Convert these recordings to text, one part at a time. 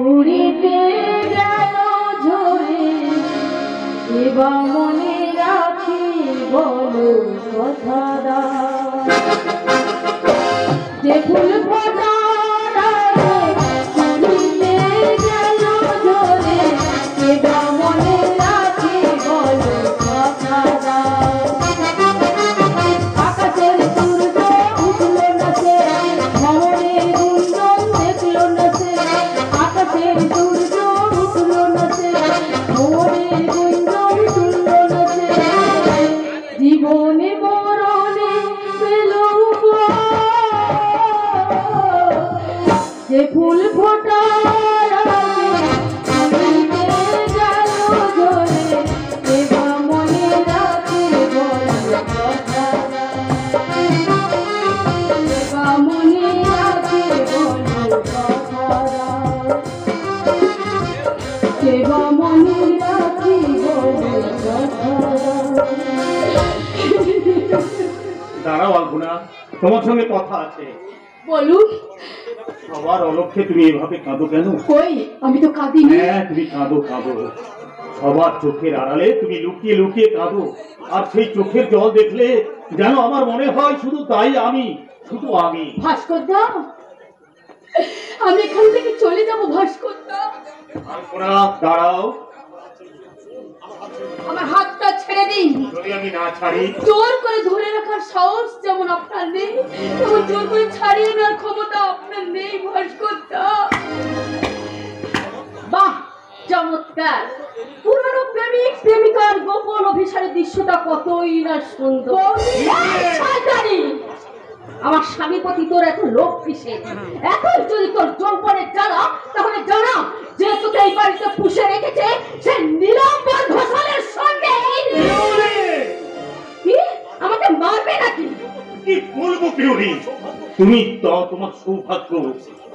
উড়িতে গেল ঝরে, এবার মনে রাখি বলো কথা দাও। যে ফুল ফোটা উড়িতে গেল ঝরে, এবার মনে রাখি বলো কথা দাও। আকাশের সূর্য উঠলো না সে, ভ্রমণের গুঞ্জন দেখলো না সে। আকাশের সূর্য উঠলো না সে, ভ্রমণের গুঞ্জন শুনলো না সে। জীবনে মরণে পেল যে ফুল ফোটার উড়িতে গেল ঝরে, এবার মনে রাখে বলো কথা দাও। এবার মনে রাখে বলো কথা দাও। এবার মনে রাখি বলো কথা দাও। দাঁড়াও আলপনা, তোমার সঙ্গে কথা আছে। বলুন। সবার অলক্ষ্যে তুমি এভাবে কাঁদো কেন? কই, আমি তো কাঁদিনি। হ্যাঁ, তুমি কাঁদো কাঁদো, সবার চোখের আড়ালে তুমি লুকিয়ে লুকিয়ে কাঁদো। আর সেই চোখের জল দেখলে যেন আমার মনে হয় শুধু তাই আমি, শুধু আমি। ভাস্কর দা, আমি এখান থেকে চলে যাব। ভাস্কর দা, আলপনা দাঁড়াও। আমার হাতটা ছেড়ে দিন। যদি আমি না ছাড়ি? জোর করে ধরে রাখার সাহস যেমন আপনার নেই, তেমন জোর করে ছাড়িয়ে নেওয়ার ক্ষমতা আপনার নেই। ভাস্কর দা, বাহ, চমৎকার। পুরনো প্রেমিক প্রেমিকার গোপন অভিসারের দৃশ্যটা কতই না সুন্দর। শয়তানি, আমার স্বামীর প্রতি তোর এত লোভ কিসে? এখন যদি তোর যৌবনের জ্বালা, তাহলে জানা যে তোকে এই বাড়িতে পুষে রেখেছে সে নীলাম্বর ঘোষালের সঙ্গে। কি আমাকে মারবে নাকি? কি বলবো পিউরি, তুমি তো তোমার সৌভাগ্য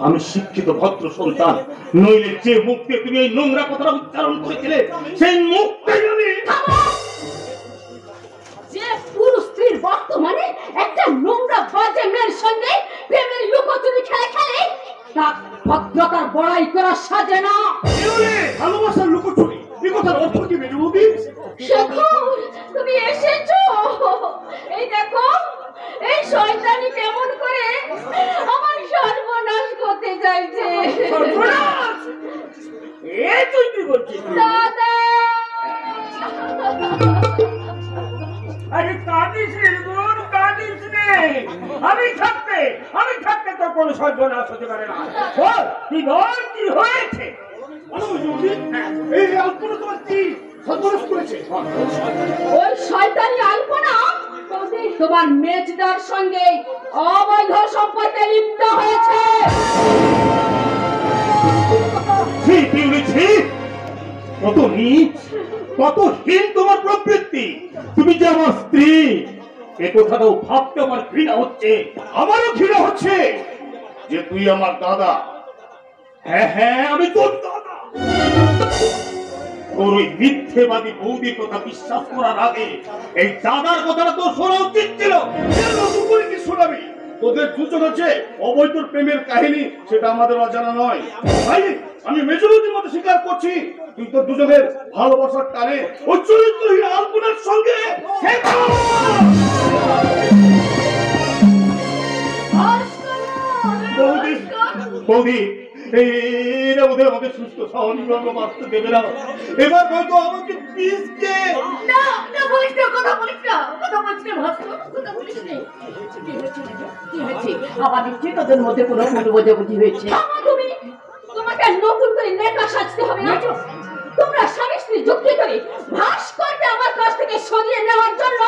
আমি শিক্ষিত ভদ্র সন্তান, নইলে যে মুখে তুমি এই নোংরা কথাটা উচ্চারণ করেছিলে সেই মুখটাই আমি। যে পুরুষ স্ত্রীর বর্তমানে একটা নোংরা বাজে মেয়ের সঙ্গে প্রেমের লুকোচুরি খেলে খেলে তা ভদ্রতার বড়াই করা সাজে না। ভালোবাসার লুকোচুরি, এই কথার অর্থ কি মেজবুবি? শেখর, তুমি এসেছো। এই দেখো, এই শয়তানি কেমন করে আমার সর্বনাশ করতে চাইছে। সর্বনাশ! এই তুই কি বলছিস? দাদা, আরে কাঁদিস রে বোন, কাঁদিস রে। আমি থাকতে তোর কোনো সর্বনাশ হতে পারে না। বল কি, বল কি হয়েছে? এই আলপনা তোমার কি সর্বনাশ করেছে? ওই শয়তানি আলপনা তোমার মেজদার সঙ্গে অবৈধ সম্পর্কে লিপ্ত হয়েছে। কত নীচ, কত হীন তোমার প্রবৃত্তি। তুমি যে আমার স্ত্রী, এ কথাটাও ভাবতে আমার ঘৃণা হচ্ছে। আমারও ঘৃণা হচ্ছে যে তুই আমার দাদা। হ্যাঁ হ্যাঁ, আমি তোর দাদা। তোর ওই মিথ্যেবাদী বৌদির কথা বিশ্বাস করার আগে এই দাদার কথাটা তোর শোনা উচিত ছিল। কি শোনাবি? তোদের দুজনের যে অবৈধ প্রেমের কাহিনী, সেটা আমাদের অজানা নয়। আমি মেজরিটির মতো স্বীকার করছি, তুই তোর দুজনের ভালোবাসার টানে ওই চরিত্রহীন আলপনার সঙ্গে। বৌদি, বৌদি, এরা ওদের আমাকে সুস্থ স্বাভাবিকভাবে বাঁচতে দেবে না। এবার হয়তো আমাকে পিসকে। না না, বলিস না, কথা বলিস না, কথা বলিস না ভাস্কর, কথা বলিস না। কি হয়েছে? আবার নিশ্চয়ই তোদের মধ্যে কোনো ভুল বোঝাবুঝি হয়েছে। তুমি, তোমাকে নতুন করে নেতা সাজতে হবে না। তোমরা স্বামী স্ত্রী যুক্তি করে ভাস্করকে আমার কাছ থেকে সরিয়ে নেওয়ার জন্য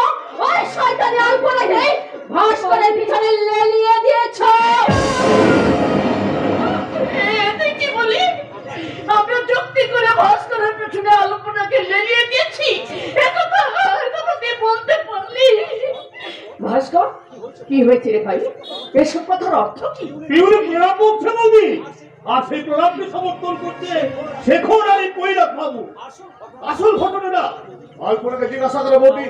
ওই শয়তানি আলপনাকে ভাস্করের পিছনে লেলিয়ে দিয়েছ। তুই কি বলি? আমরা যুক্তি করে ভাস্করের পিছনে আলপনাকে লেলিয়ে দিয়েছি? একথা তুই বলতে পারলি? ভাস্কর, কি হয়েছে রে ভাই? এসব কথার অর্থ কি? আর সেই প্রলাপকে সমর্থন করছে শেখর আর এই কৈলাস বাবু। আসল ঘটনাটা আলপনাকে জিজ্ঞাসা করে বলি,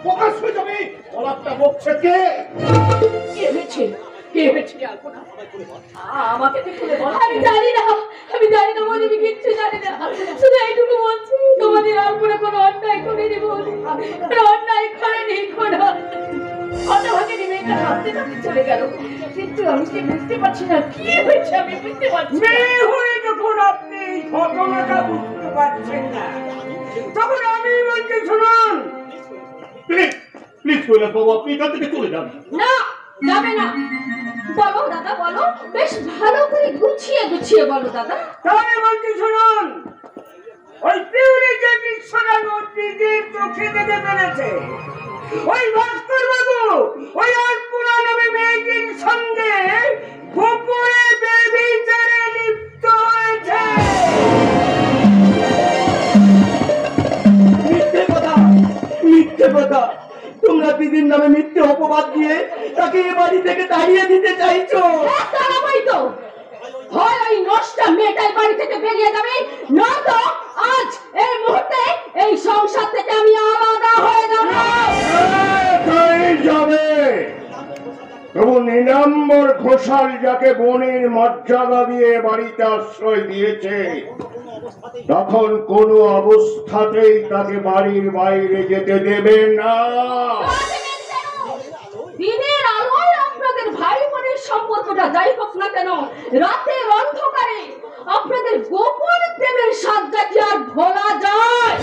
প্রকাশ হয়ে যাবে। প্রলাপটা বকছে কে? কি হয়েছে? কে হয়েছে আলপনা? আমাকে তুই খুলে বল। আমি জানি না বলি, আমি কিচ্ছু জানি না। শুধু এইটুকু বলছি, তোমাদের আলপনা কোনো অন্যায় করেনি বৌদি, কোনো অন্যায় করেনি। কোনো কথা ভাঙেনি, মেয়েটা ভাবতে ভাবতে চলে গেল। কিন্তু আমি কি বুঝতে পারছি না কি হয়েছে, আমি বুঝতে পারছি না। মেয়ে হয়ে যখন আপনি ঘটনাটা বুঝতে পারছেন না, তখন আমি বলছি শুনুন। প্লিজ প্লিজ কৈলাস বাবু, আপনি এখান থেকে চলে যান। না, যাবে না। বলো দাদা, বলো, বেশ ভালো করে গুছিয়ে গুছিয়ে বলো দাদা। তাহলে বলছি শুনুন, ওই পিউরি যে দৃশ্যটা নিজের চোখে দেখে ফেলেছে, ওই ভাস্কর বাবু ওই আলপনা নামে মেয়েটির সঙ্গে গোপনে ব্যভিচারে লিপ্ত হয়েছে। মিথ্যে কথা। তোমরা দিদির নামে মিথ্যে অপবাদ দিয়ে তাকে এ বাড়ি থেকে তাড়িয়ে দিতে চাইছো। তারাই তো হয় ওই নষ্টা মেয়েটাই বাড়ি থেকে বেরিয়ে যাবে, নয়তো আজ এই মুহূর্তে এই সংসার থেকে আমি আলাদা হয়ে যাব। যাবে তবু নীলাম্বর ঘোষাল যাকে বোনের মর্যাদা দিয়ে বাড়িতে আশ্রয় দিয়েছে, তখন কোনো অবস্থাতেই তাকে বাড়ির বাইরে যেতে দেবে না। দিনের আলোয় আপনাদের ভাই বোনের সম্পর্কটা যাই হোক না কেন, রাতের অন্ধকারে আপনাদের গোপন প্রেমের সাজটা কি আর ভোলা যায়?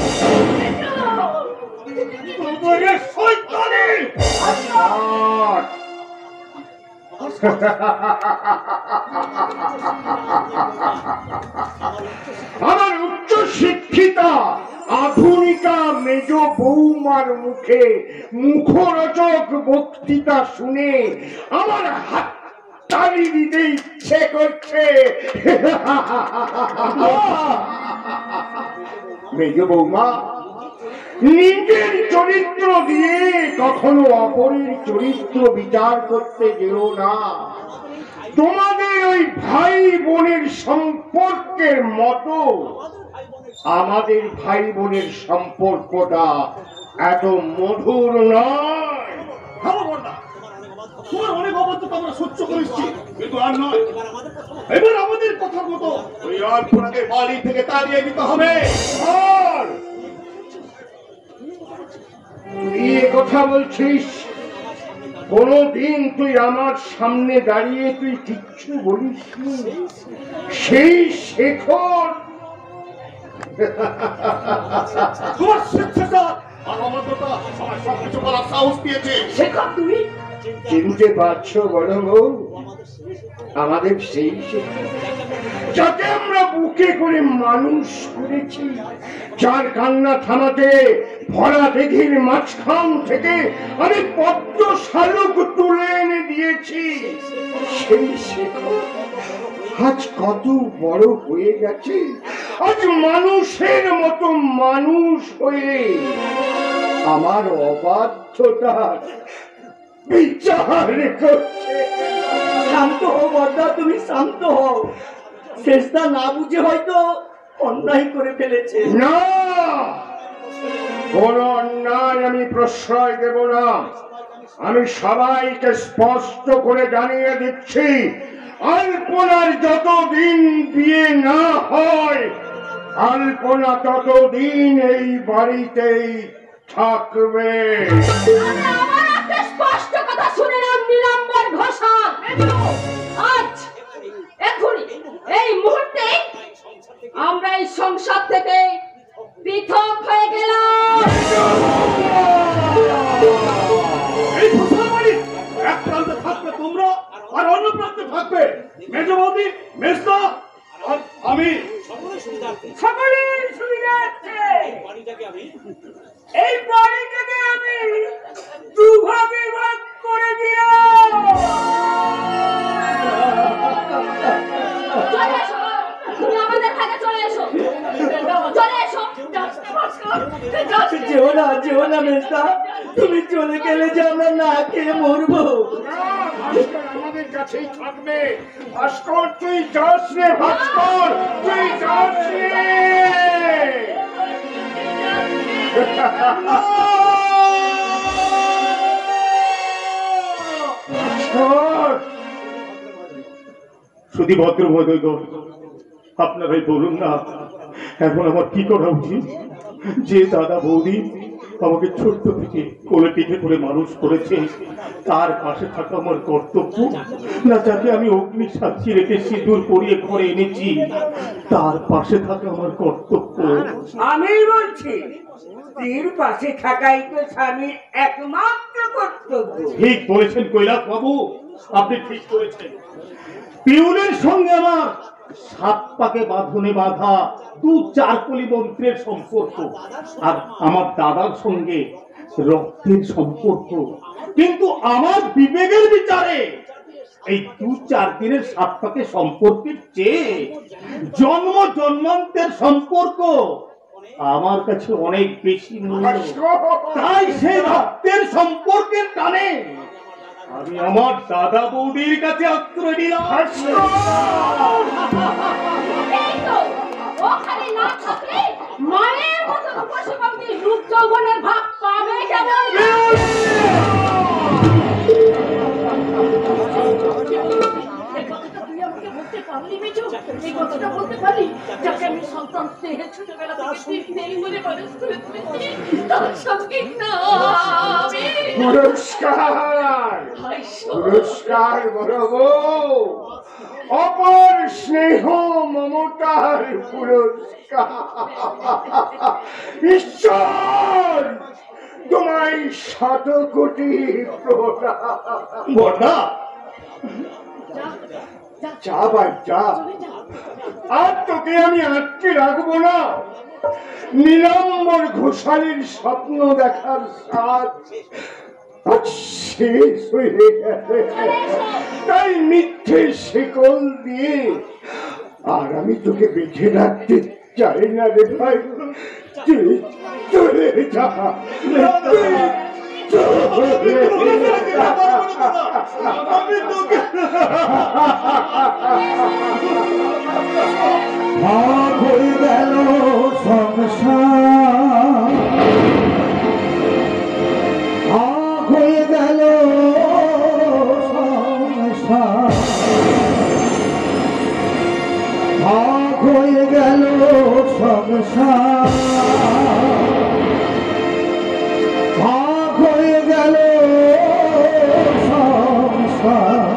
আমার উচ্চ শিক্ষিতা আধুনিকা মেজ বৌমার মুখে মুখরোচক বক্তৃতা শুনে আমার হাত তালি দিতে ইচ্ছে করছে। মেজ বৌমা, নিজের চরিত্র দিয়ে কখনো অপরের চরিত্র বিচার করতে যেও না। তোমাদের ওই ভাই বোনের সম্পর্কের মতো আমাদের ভাই বোনের সম্পর্কটা এত মধুর নয়। তোমার অনেক অবস্থা আমরা সহ্য করেছি, কিন্তু আর নয়। এবার আমাদের কথা মতো ওই আলপনাকে বাড়ি থেকে তাড়িয়ে দিতে হবে। আর তুই এ কথা বলছিস, কোনদিন তুই আমার সামনে দাঁড়িয়ে তুই কিচ্ছু বলিস সেই শেখর তোমার স্বেচ্ছাচার আর অমর্যাদা আমার সবকিছু বলার সাহস দিয়েছে। শেখর, তুমি চিনতে পারছো বড় বউ? আমাদের সেই শেখর যাকে আমরা বুকে করে মানুষ করেছি, যার কান্না থামাতে ভরা দিঘির মাঝখান থেকে আমি পদ্ম শালুক তুলে এনে দিয়েছি, সেই শেখর আজ কত বড় হয়ে গেছে। আজ মানুষের মতো মানুষ হয়ে আমার অবাধ্যতা বিচার করছে। শান্ত হও বর্দা, তুমি শান্ত হও। শেষটা না বুঝে হয়তো অন্যায় করে ফেলেছে। না, কোন অন্যায় আমি প্রশ্রয় দেব না। আমি সবাইকে স্পষ্ট করে জানিয়ে দিচ্ছি, আলপনার যতদিন বিয়ে না হয়, আলপনা ততদিন এই বাড়িতেই থাকবে। আমার একটা স্পষ্ট কথা শুনে নাও নীলাম্বর ঘোষাল, আজ এখনই এই মুহূর্তে আমরা এই সংসার থেকে পৃথক হয়ে গেলাম। এই ঘোষাল বাড়ি এক প্রান্তে থাকবে তোমরা, আর অন্য প্রান্তে থাকবে মেজ বৌদি, মেজদা আর আমি। সকলের সুবিধা আছে। এই বাড়িটাকে আমি দুভাগে ভাগ করে দিলাম। চলে এসো, তুমি আমাদের কাছে চলে এসো, চলে এসো। যেও না মেজদা, তুমি চলে গেলে যে আমরা না খেয়ে মরবো। আমাদের কাছেই থাকবে। ভাস্কর, তুই যাস রে, ভাস্কর তুই যাস রে। ভাস্কর, শুধু ভদ্রমহোদয়গণ, আপনারাই বলুন না এখন আমার কি করা উচিত? যে দাদা বৌদি আমাকে ছোট্ট থেকে কোলে পিঠে করে মানুষ করেছে, তার পাশে থাকা আমার কর্তব্য, না যাকে আমি অগ্নি সাক্ষী রেখে সিঁদুর পরিয়ে ঘরে এনেছি তার পাশে থাকা আমার কর্তব্য? আমি বলছি স্ত্রীর পাশে থাকাই তো স্বামীর একমাত্র কর্তব্য। ঠিক বলেছেন কৈলাস বাবু, আপনি ঠিক করেছেন। পিউনের সঙ্গে আমার 7 পাকে বাঁধনে বাঁধা 2-4 কলি মন্ত্রের সম্পর্ক, আর আমার দাদার সঙ্গে রক্তের সম্পর্ক, কিন্তু আমার বিবেকের বিচারে এই 2-4 দিনের 7 পাকে সম্পর্কের চেয়ে জন্ম জন্মান্তের সম্পর্ক আমার কাছে অনেক বেশি মূল্য। তাই সেই রক্তের সম্পর্কের টানে আমি আমার দাদা বৌদির কাছে আশ্রয় নিলাম। এই তো, ওখানে না থাকলে মায়ের মতো রূপসী কবির রূপ যৌবনের ভাগ পাবে কেমন? এই কথাটা তুই আমাকে বলতে পারলি মেজো? এই কথাটা বলতে পারলি যাকে আমি সন্তান স্নেহে ছোটবেলা থেকে নেই বলে মানুষ করে তুলেছি, তার সঙ্গে না আমি পুরস্কার ভাইসো। পুরস্কার বড় বউ, অপর স্নেহ মমতার পুরস্কার। ঈশ্বর তোমায় 100 কোটি প্রণাম। বড়দা, যা ভাই যা, আর তোকে আমি আটকে রাখবো না। নীলাম্বর ঘোষালের স্বপ্ন দেখার স্বাদ আজ শেষ হয়ে গেছে, তাই মিথ্যে শিকল দিয়ে আর আমি তোকে বেঁধে রাখতে চাই না রে ভাই। তুই চলে যা, ভাগ হয়ে গেল সংসার, ভাগ হয়ে গেল সংসার, ভাগ হয়ে গেল সংসার, ভাগ হয়ে গেল সংসার।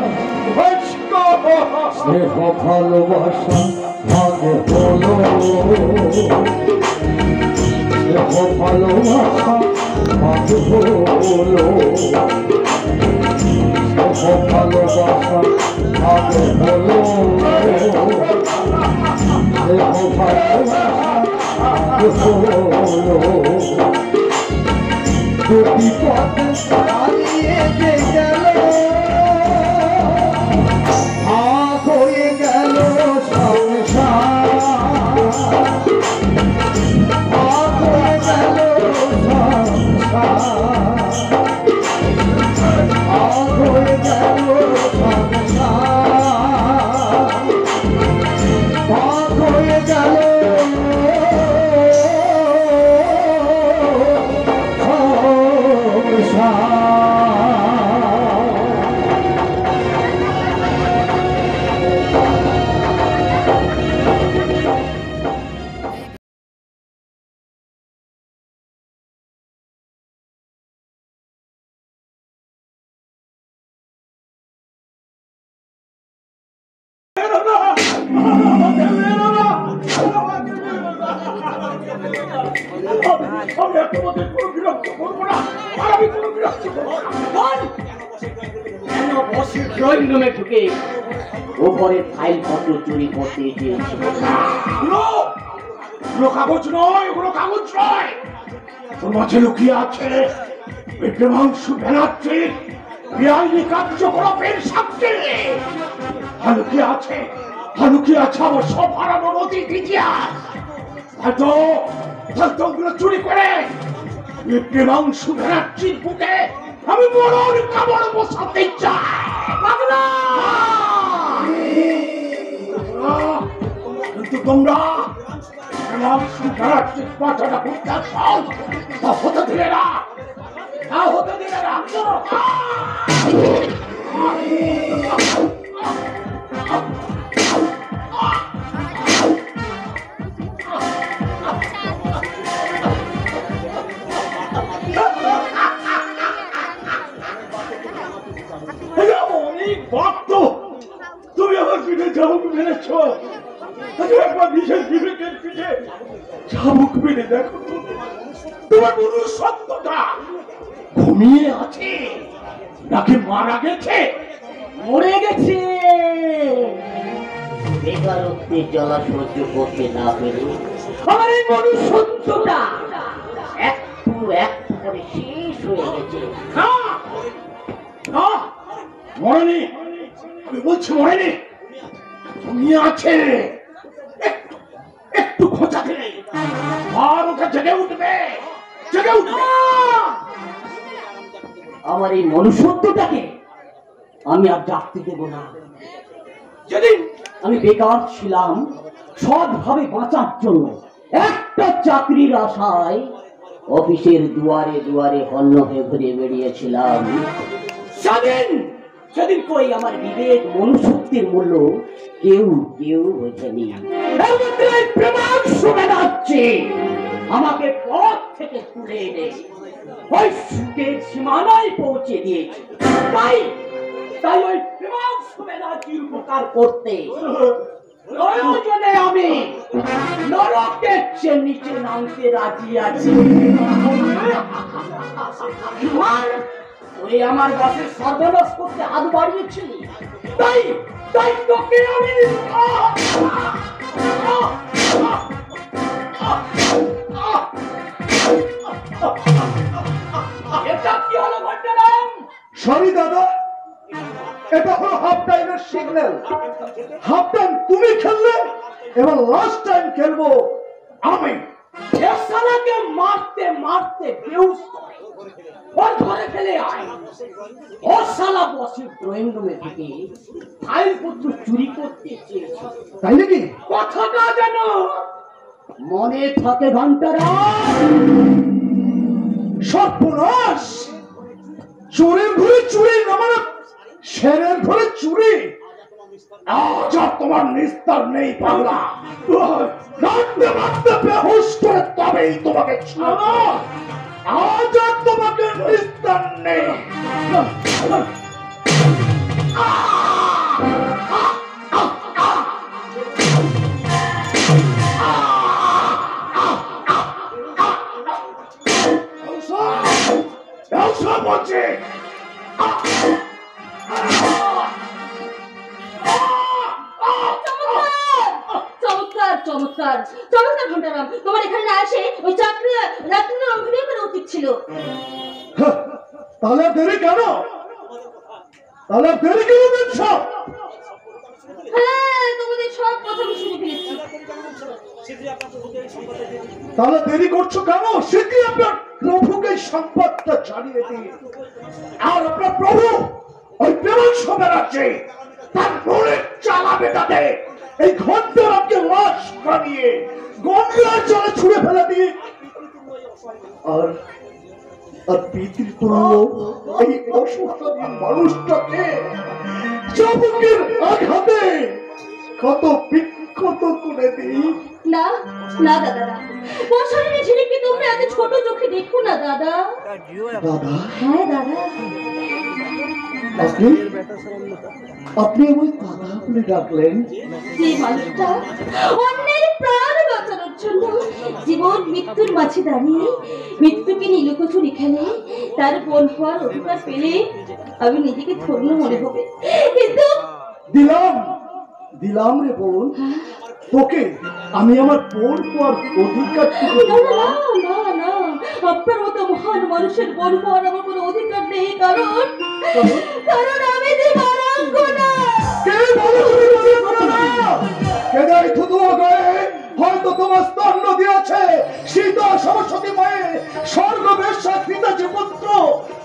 স্নেহ ভালোবাসা ভাগে হলো, স্নেহ ভালোবাসা ভাগে হলো, স্নেহ ভালোবাসা ভাগে হলো, স্নেহ ভালোবাসা ভাগে হলো। দুটি পথ হারিয়ে যে গেল, ভাগ হয়ে গেল সংসার, ভাগ হয়ে গেল সংসার, ভাগ হয়ে গেল সংসার, ভাগ হয়ে গেল সংসার। আমি আর তোমাদের কোনো বিরক্ত করবো না, আর আমি কোনো বিরক্ত করবো না। কেন বসের ড্রয়িং রুমে ঢুকে ওপরে ফাইল পত্র চুরি করতে চেয়েছিল? ওগুলো কাগজ নয়, ওগুলো কাগজ নয়। তোর মাঝে লুকিয়ে আছে বিক্রমাংশু ব্যানার্জির বেআইনি কার্যকলাপের সাক্ষী। আর লুকিয়ে আছে, আর লুকিয়ে আছে আমার সব হারানোর অতীত ইতিহাস। হয়তো হয়তো ওগুলো চুরি করে বিক্রমাংশু ব্যানার্জির বুকে আমি মরণ কামড় বসাতে চাই। পাগলা! কিন্তু তোমরা পাঠাটা করতে চাও, তা হতে দিলে না, তা হতে দিলে না। এই ভক্ত, তুমি আমার পিঠে চাবুক মেরেছ। একবার নিজের বিবেকের পিঠে চাবুক মেরে দেখো তো, তোমার মনুষ্যত্বটা ঘুমিয়ে আছে নাকি মারা গেছে? মরে গেছে। বেকারত্বে জ্বালা সহ্য করতে না পেরে আমার এই মনুষ্যত্বটা একটু একটু করে শেষ হয়ে গেছে। না, না, মরেনি, আমি বলছি মরেনি, তুমি আছে। একটু খোঁচা দিলে আর ওটা জেগে উঠবে, জেগে উঠবে। আমার এই মনুষ্যত্বটাকে আমি আর জাগতে দেব না। যেদিন আমি বেকার ছিলাম সৎভাবে বাঁচার জন্য একটা চাকরির আশায় অফিসের দুয়ারে দুয়ারে হন্য হয়ে ঘুরে বেরিয়েছিলাম, সেদিন সেদিন কই আমার বিবেক মনুষ্যত্বের মূল্য কেউ কেউ বোঝেনি। আমাকে পথ থেকে তুলে এনে ওই সুখের সীমানায় পৌঁছে দিয়েছে। তাই তাই ওই প্রেমাংশু ব্যানার্জির উপকার করতে প্রয়োজনে আমি নরকের চেয়ে নিচে নামতে রাজি আছি। আর তুই আমার বাসের সর্বনাশ করতে হাত বাড়িয়েছিলি, তাই তাই তোকে আমি এটা কি হলো ঘটনাম? সরি দাদা, এটা হলো হাফ টাইমের সিগন্যাল। হাফ টাইম তুমি খেললে, এবার লাস্ট টাইম খেলবো আমি। শালাকে মারতে মারতে বেহুশ করে ওর ঘরে ফেলে আয়। ও শালা বসে ড্রয়িং রুমে থেকে ফাইলপত্র চুরি করতে চেয়েছে। তাই নাকি? কথাটা যেন মনে থাকে ঘন্টারা। সর্বনাশ! চোরের ঘরে চুরি না, মানে শেরের ঘরে চুরি। আজ আর তোমার নিস্তার নেই পাগলা। মারতে মারতে বেহুশ করে তবেই তোমাকে ছাড়বো। আজ আর তোমাকে নিস্তার নেই। বলছে চমৎকার চমৎকার চমৎকার ঘন্টারাম, তোমার এখানে না আসে ওই চাকরি রাত্রি অভিনয় করা উচিত ছিল। তাহলে দেরি কেন? তাহলে দেরি কেন দেখছ? হ্যাঁ, তোমাদের সব কথা আমি শুনে ফেলেছি। তাহলে দেরি করছো কেন? সেটি আপনার প্রভুকে সংবাদটা জানিয়ে দিন। আর আপনার প্রভু ওই প্রেমাংশু ব্যানার্জি তার মনে চালাবে তাতে এই ঘন্টারামকে লাশ বানিয়ে গঙ্গার জলে ছুঁড়ে ফেলে দিয়ে আর আর পিতৃতুল্য এই অসুস্থ মানুষটাকে চাবুকের আঘাতে কত বিক্ষত করে দিই। না না দাদা না, ওর শরীরে ছেলেকে তোমরা এত ছোট চোখে দেখো না দাদা। দাদা, হ্যাঁ দাদা, আপনি আপনি আমায় দাদা বলে ডাকলেন? যে মানুষটা অন্যের প্রাণ বাঁচানোর জন্য জীবন মৃত্যুর মাঝে দাঁড়িয়ে মৃত্যুকে নীলকচুরি খেলে তার বোন হওয়ার অধিকার পেলে আমি নিজেকে ধন্য মনে হবে। কিন্তু দিলাম দিলাম রে বোন, তোকে আমি আমার বোন হওয়ার অধিকার না না না না, আপনার মতো মহান মানুষের বোন হওয়ার আমার কোনো অধিকার নেই। কারণ কারণ আমি যে মারাঙ্গনা। কে বলো তুমি মনে করো না? কেদাই থুতুয়া গায়ে হয়তো তোমার স্তন্য দিয়েছে সীতা সরস্বতী মায়ের স্বর্গবেশ্যা পিতাজি পুত্র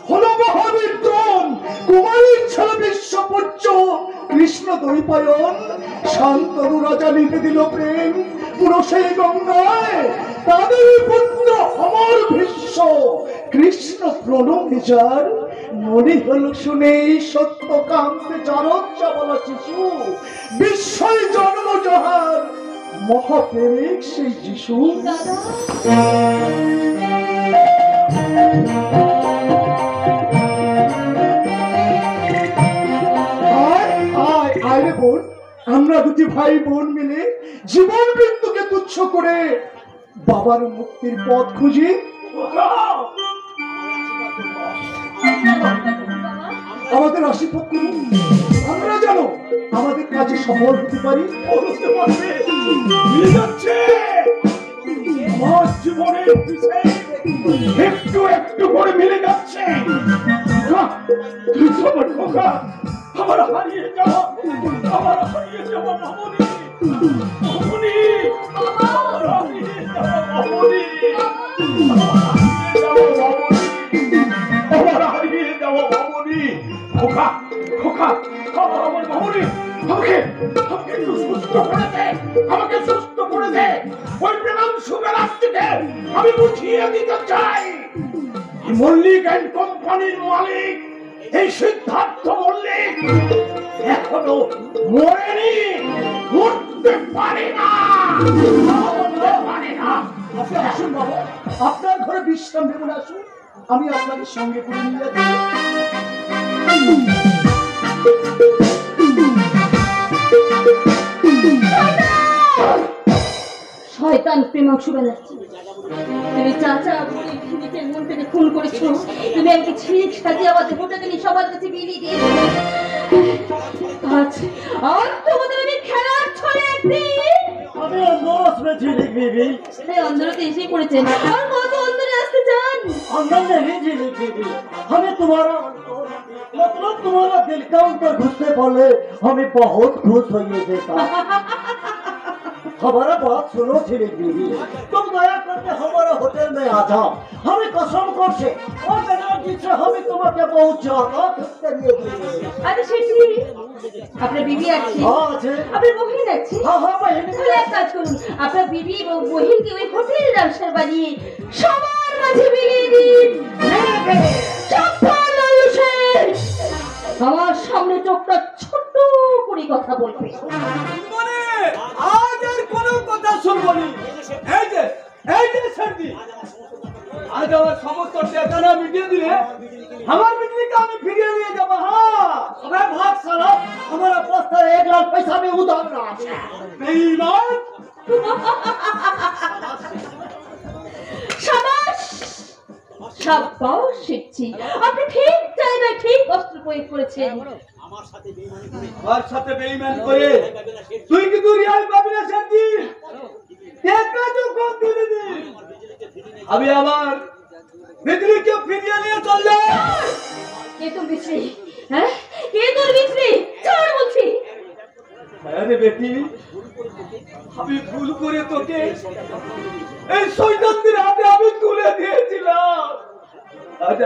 হলো মহাবীর দ্রোণ, কুমারীর ছেলে বিশ্বপূজ্য কৃষ্ণ দ্বৈপায়ন শান্তনু রাজা লিখে দিল প্রেম পুরো সেই গঙ্গায় তাদের পুত্র অমর ভীষ্ম কৃষ্ণ প্রণমিজার মনে হল শুনে সত্য কান্তে জারজ্জা বলা শিশু বিস্ময় জন্ম যাহার মহাপ্রেমিক সেই যিশু। বোন, আমরা দুটি ভাই বোন মিলে জীবন বিন্দুকে তুচ্ছ করে বাবার মুক্তির পথ খুঁজি। আমাদের আশীর্বাদ করুন, আমরা যেন আমাদের কাজে সফল হতে পারি। আমার জীবনের বিষয় একটু একটু করে মিলে যাচ্ছে। আমার হারিয়ে যাওয়া মামনি, মামনি, আমার হারিয়ে যাওয়া মামনি, আমার হারিয়ে যাওয়া মামনি। খোকা, খোকা, আমার মামনি, আমাকে একটু সুস্থ করে দে, আমাকে সুস্থ করে দে। ওই প্রেমাংশু বেলাস্তিকে আমি বুঝিয়ে দিতে চাই, মল্লিক অ্যান্ড কোম্পানির মালিক এই সিদ্ধার্থ মল্লিক এখনো মরেনি, মরতে পারে না, মরতে পারে না। আপনি আসুন বাবা, আপনার ঘরে বিশ্রাম নেবেন, আসুন, আমি আপনাকে সঙ্গে করে নিয়ে যাচ্ছি। শয়তান প্রেমাংশু ব্যানার্জি, তুমি চাচা বলে নিজের মন থেকে খুন করেছো। তুমি আমাকে ছিঁড়ে সাজিয়ে আমার দেহটাকে নিয়ে সবার কাছে বিলিয়ে দিয়েছো। আজ তোমাদের আমি খেলার ছলে একদিন আমি অন্ধর আসবে ঝিলিক বিবি, এই অন্ধরতে এসে পড়েছেন। আর কত অন্ধরে আসতে চান? अंदर नहीं झिलिक बीबी, हमें तुम्हारा मतलब तुम्हारा दिल का अंदर घुसने पड़े हमें बहुत खुश होइए देता। हमारा बात सुनो झिलिक बीबी, तुम दया करके हमारा होटल में आ जाओ। हमें कसम करके और बेनाजी से हमें तुम्हारे बहुत ज्यादा खुश करिए बीबी। আরে সেটি আপনার বিবি আছে, हाँ আছে, আপনার বহিন আছে। हाँ हाँ बहन তাহলে এক কাজ করুন, আপনার বিবি এবং বহিনকে ওই হোটেল ডান্সার বানিয়ে সবার মাঝে মিলিয়ে দিন। আমার সামনে চোখটা ছোট করে কথা বলবে। মানে আজ আর কোনো কথা শুনবো না। এই যে সর্দি, আজ আমার সমস্ত টাকা মিটিয়ে দিলে আমার बिजली का আমি ফিরিয়ে নিয়ে যাব। হ্যাঁ अबे भाग साला, हमारा पास तो 1 लाख पैसा भी उधार रहा है। बेईमान, সাবাস সাবাস শিখছি, আপনি ঠিক জায়গায় ঠিক অস্ত্র প্রয়োগ করেছেন। আর সাথে বেঈমান করে তুই কি দুনিয়ায় পাবি না সর্দি? টাকা তো কম দিলি নি, আমি আবার बिजली के ফিরিয়ে নিয়ে চল যা। কে তোর বিশ্রী? হ্যাঁ কে তোর বিশ্রী? ছাড় বলছি। আরে বেটি, আমি ভুল করে তোকে এই শয়তানদের হাতে আমি তুলে দিয়েছিলাম। আজ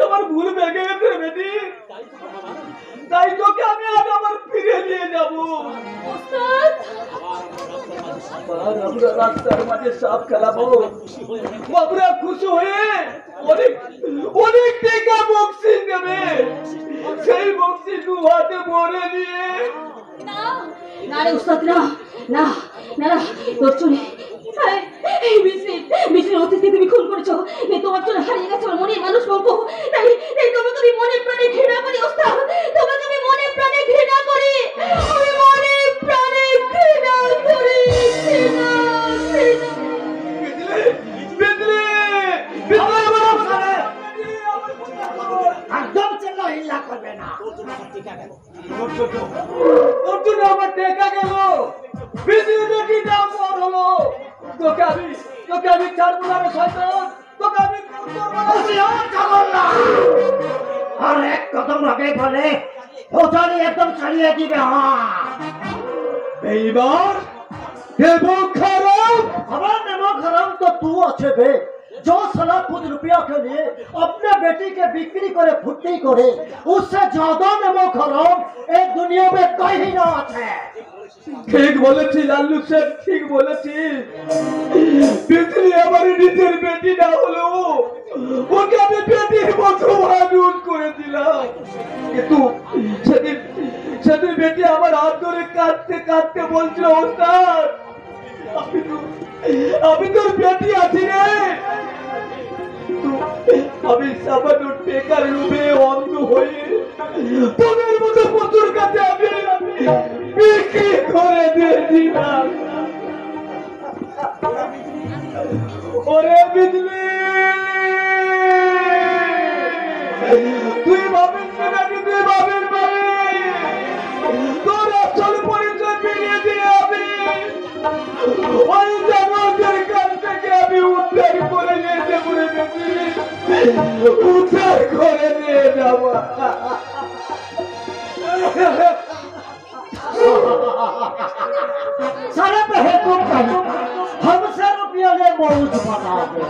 আমার ভুল ভেঙে গেছে বেটি, তাই তোকে আমি আজ আবার ফিরে নিয়ে যাব। ওস্তাদ আর আমরা রাস্তার মাঝে সাপ খেলাবো, আমরা খুশি হয়ে অনেক অনেক টাকা বক্সিস দেবে। সেই বক্সিস দু হাতে ভরে নিয়ে না না রে ওস্তাদ, না না না না, তোর চলে এই মিশ্রির অতীতকে তুমি খুন করেছো। তোমার জন্য হারিয়ে গেছে আমার মনের মানুষ বলবো, তাই তাই তোমাকে আমি মনে প্রাণে ঘৃণা করি ওস্তাদ, তোমাকে আমি মনে প্রাণে ঘৃণা করি, আমি মনে প্রাণে ঘৃণা করি। একদম চেল্লা হিল্লা করবে না। তোর জন্য আমার টেকা গেল, বিজলি দাম বড় হলো। তোকে আমি ছাড়বো না রে শয়তান, তোকে আমি আর এক কদম আগে বলে ওটানি একদম ছাড়িয়ে দিবে। এইবার देवो खराम, हमारा नेमो खराम तो तू अच्छे बे, जो साला कुछ रुपया के लिए अपने बेटी के बिक्री करे फुट्टी करे, उससे ज्यादा नेमो खराम एक दुनिया में कहीं ना আছে। ঠিক বলেছিস লাল্লু স্যার, ঠিক বলেছিস। বিজলি আমার নিজের বেটি না হলো, ওকে আমি বেটির মতো মানুষ করে দিলাম। কিন্তু সেদিন বেটি আমার হাত ধরে কাঁদতে কাঁদতে বলছিল, ওস্তাদ আমি তোর বেটি আছি রে। আমি সামান্য টেকার লোভে অন্ধ হয়ে তোদের মতো পশুর কাছে আমি কি করে দিয়েছিলাম। ওরে বিজলি, তুই ভাবিস নাকি তুই ভাবিস পারে তোর আসল পরিচয় ফিরিয়ে দিয়ে আমি ওই জানোয়ারদের কাছ থেকে আমি উদ্ধার করে নিয়ে বলে উদ্ধার করে নিয়ে যাবো। सारे पे तुम हमसे रुपया ले बहुत बनाओगे।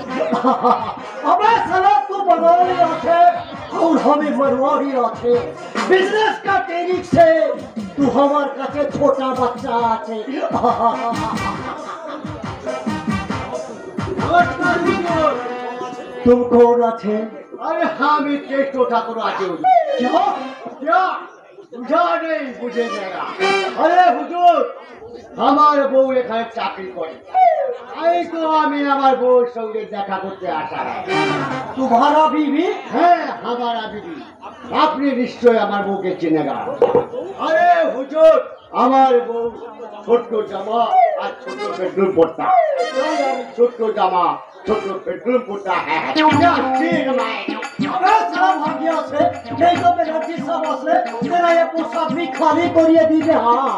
हमें साला तू बनौरी रखे और हमें मरवारी रखे। बिजनेस का ट्रेनिंग से तू हमार काছে छोटा बच्चा আছে। तुम कौन আছে? अरे हाँ मैं टेस्ट ठाकुर आते हूँ। क्या क्या बुझा नहीं बुझे जाएगा। अरे हुजूर আমার বউ এখানে চাকরি করে, এই তো আমি আমার বউর সঙ্গে দেখা করতে আসা। तुम्हारा बीवी? হ্যাঁ हमारा बीवी। আপনি নিশ্চয় আমার বউকে চিনে গেল। আরে হুজুর আমার বউ ছোট্ট জামা আর ছোট বেডরুম পড়তা। ছোট্ট জামা ছোট বেডরুম পড়তা। হ্যাঁ ঠিক নাই। अबे साला भाग्य से नहीं तो मेरा जिस्म से तेरा ये पोशाक भी खाली करिए दीजिए। हाँ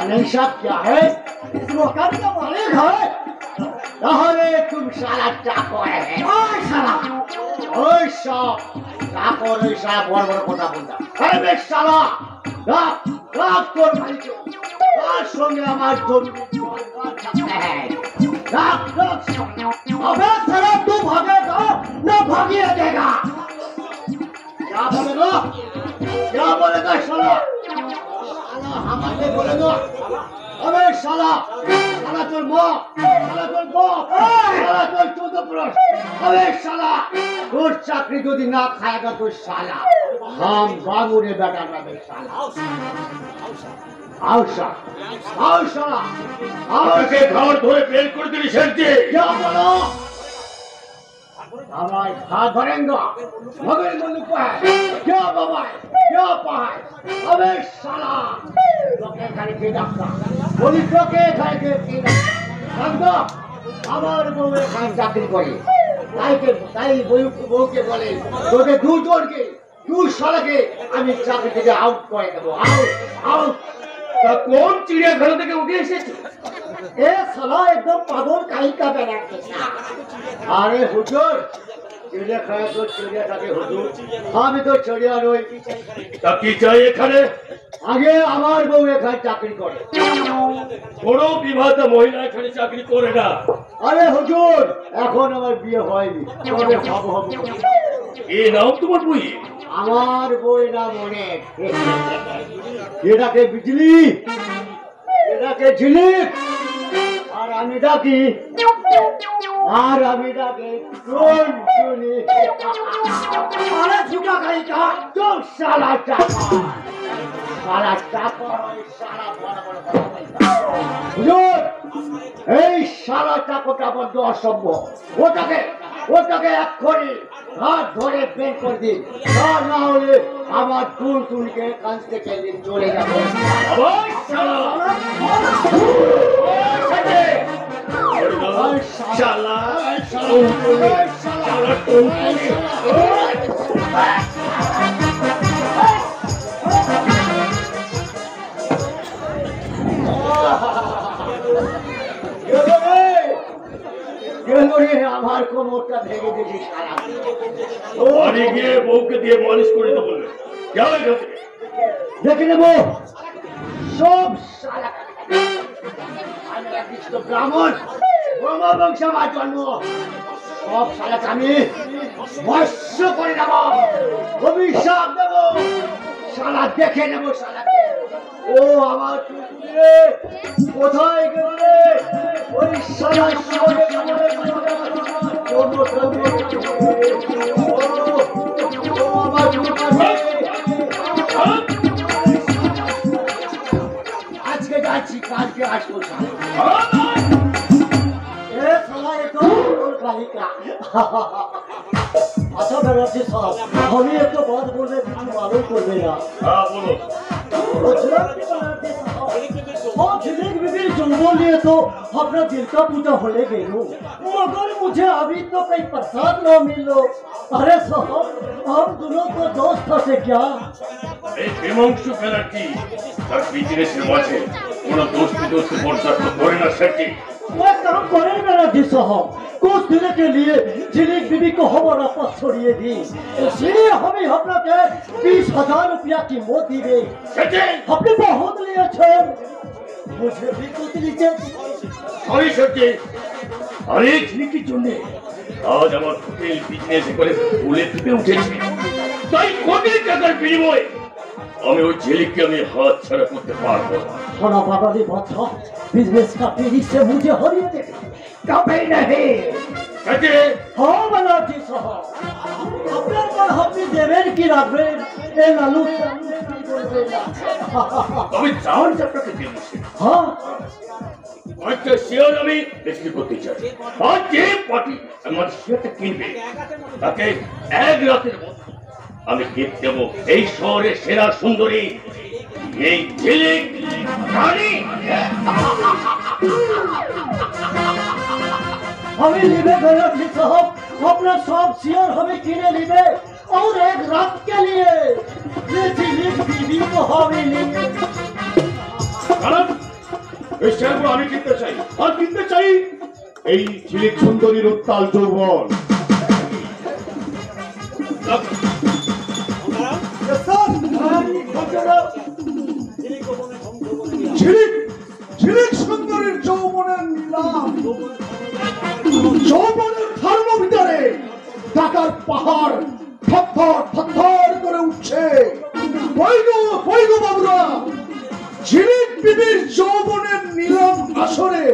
नहीं साहब क्या है? इस मकान का मालिक है। তাহলে তুমি সারা চাকর। ओए साला ওই সব চাকর ওই সব বড় বড় কথা বলতা। আরে বেশ শালা রাখ রাখ তোর মালিক তার সঙ্গে আমার জমি রাখ রাখ। अबे साला तू भागेगा ना भागिए देगा। क्या बोलेगा क्या बोलेगा शाला शाला हमारे बोलेगा। अबे शाला शाला তোর মা শালা তোর বাপ শালা তোর চোদ্দ পুরুষ। अबे শালা তোর চাকরি যদি না খায়গা তো শালা হাম বাঙুরে বেটা না শালা। आओ शाला आओ शाला আমাকে ঘর ধরে বের করে দিলি সেরতে। क्या बोलो हमारे हाथ भरेंगे मगर मुझे पाए क्या बाबा क्या पाए। अबे साला लोके खाने के डॉक्टर बोली लोके खाने के डॉक्टर हमारे बउए खान चाकरी करे তাই বউকে বলে তোকে দুজনকে দু শালাকে আমি চাকরি থেকে আউট করে দেবো। Out out. তা কোন চিড়িয়াখানা থেকে উঠে এসেছে? ए साला एकदम पागल काई का बना के। আরে হুজুর চিড়িয়াখানা তো চিড়িয়া থাকে হুজুর, আমি তো চিড়িয়া নই। তা কি চাই এখানে? আগে আমার বউ এখানে চাকরি করে। কোনো বিবাহিত মহিলা এখানে চাকরি করে না। আরে হুজুর এখন আমার বিয়ে হয়নি, তবে হব হব। এই নাম তোমার বই? আমার বই নাম অনেক। এটাকে বিজলি এটাকে ঝিলিক আর আমি ডাকি টুনটুনি। अरे झुका गई का তো শালা চাকর শালা চাকর ওই শালা বড় বড় কথা বলতা। হুজুর এই শালা চাকরটা বড্ড অসভ্য। ওটাকে এক্ষুনি হাত ধরে বের করে দিন, তা না হলে আমার টুনটুনিকে কাছ থেকে চলে যাবো। ওই শালা ওই শালা টুনটুনি শালা টুনটুনি। আমার কোমরটা ভেঙে দিয়েছি সারা। বাড়ি গিয়ে বউকে দিয়ে মালিশ করে দেবো বলবে। যাও এখান থেকে। দেখে নেব সব সারা। আমি একদিষ্ট ব্রাহ্মণ, ব্রহ্মবংশে আমার জন্ম। সব সালাকে আমি ভস্য করে দেব, অভিশাপ দেব। সালা দেখে নেব সালাকে। ও আমার টুকরে কোথায় গেলে ওই সালা আজকে যাচ্ছি, কালকে আসবো। ए साला ये तो काई का। अच्छा बेराजी साहब हम एक तो बात बोल रहे थे मालूम कर देगा। হ্যাঁ বলো। गुजरात के बेराजी साहब और झिलिक बीबी जुम्बो लिए तो अपना दिल का पूजा होले गए मगर मुझे अभी तो कहीं प्रसाद न मिलो। अरे साहब हम दोनों तो दोस्त थे क्या? এই প্রেমাংশ ফেলাটি তার বিজনেসের মাঝে কোনো দোস্তি বরদাস্ত করে না সেটি। वह काम करें मेरा जी साहब, कुछ दिन के लिए झिलिक बीबी को हमारा पास छोड़िए दी, इसलिए हमें अपना के 20,000 रुपया की मोती दे সেটি अपने बहुत लिए छे मुझे भी कुछ लीजिए। সরি সেটি অনেক ঝিলিকির জন্য আজ আমার হোটেল বিজনেস করে ফুলে ফুটে উঠেছে। তাই কোটি টাকার বিনিময়ে আমি ওই ঝিলিককে আমি হাত ছাড়া করতে পারবো না। थोड़ा बाबा ने बादशाह बिजनेस का पीढ़ी से मुझे हरिए दे कभी नहीं। সেটি हाँ बना जी साहब अपने पर अपनी देवेन की राखबेन ए लालू আমি চাওয়ার যে আপনাকে দেবো সে हाँ একটা শেয়ার আমি বিক্রি করতে চাই। আর যে পার্টি আমার শেয়ারটা কিনবে তাকে এক রাতের মধ্যে আমি গিফট দেবো এই শহরের সেরা সুন্দরী এই ঝিলিক রানী। हमें लिबे गया जी साहब अपना सब शेयर हमें किने लिबे और एक रात के लिए ये झिलिक बीबी को हमें लिबे। কারণ এই শেয়ারগুলো আমি কিনতে চাই আর কিনতে চাই এই ঝিলিক সুন্দরীর উত্তাল যৌবন। ঝিলিক ঝিলিক সুন্দরীর যৌবনের নিলাম, যৌবনের থার্মোমিটারে টাকার পাহাড় থর করে উঠছে। বৈগ বাবুরা, ঝিলিক বিবির যৌবনের নিলাম আসরে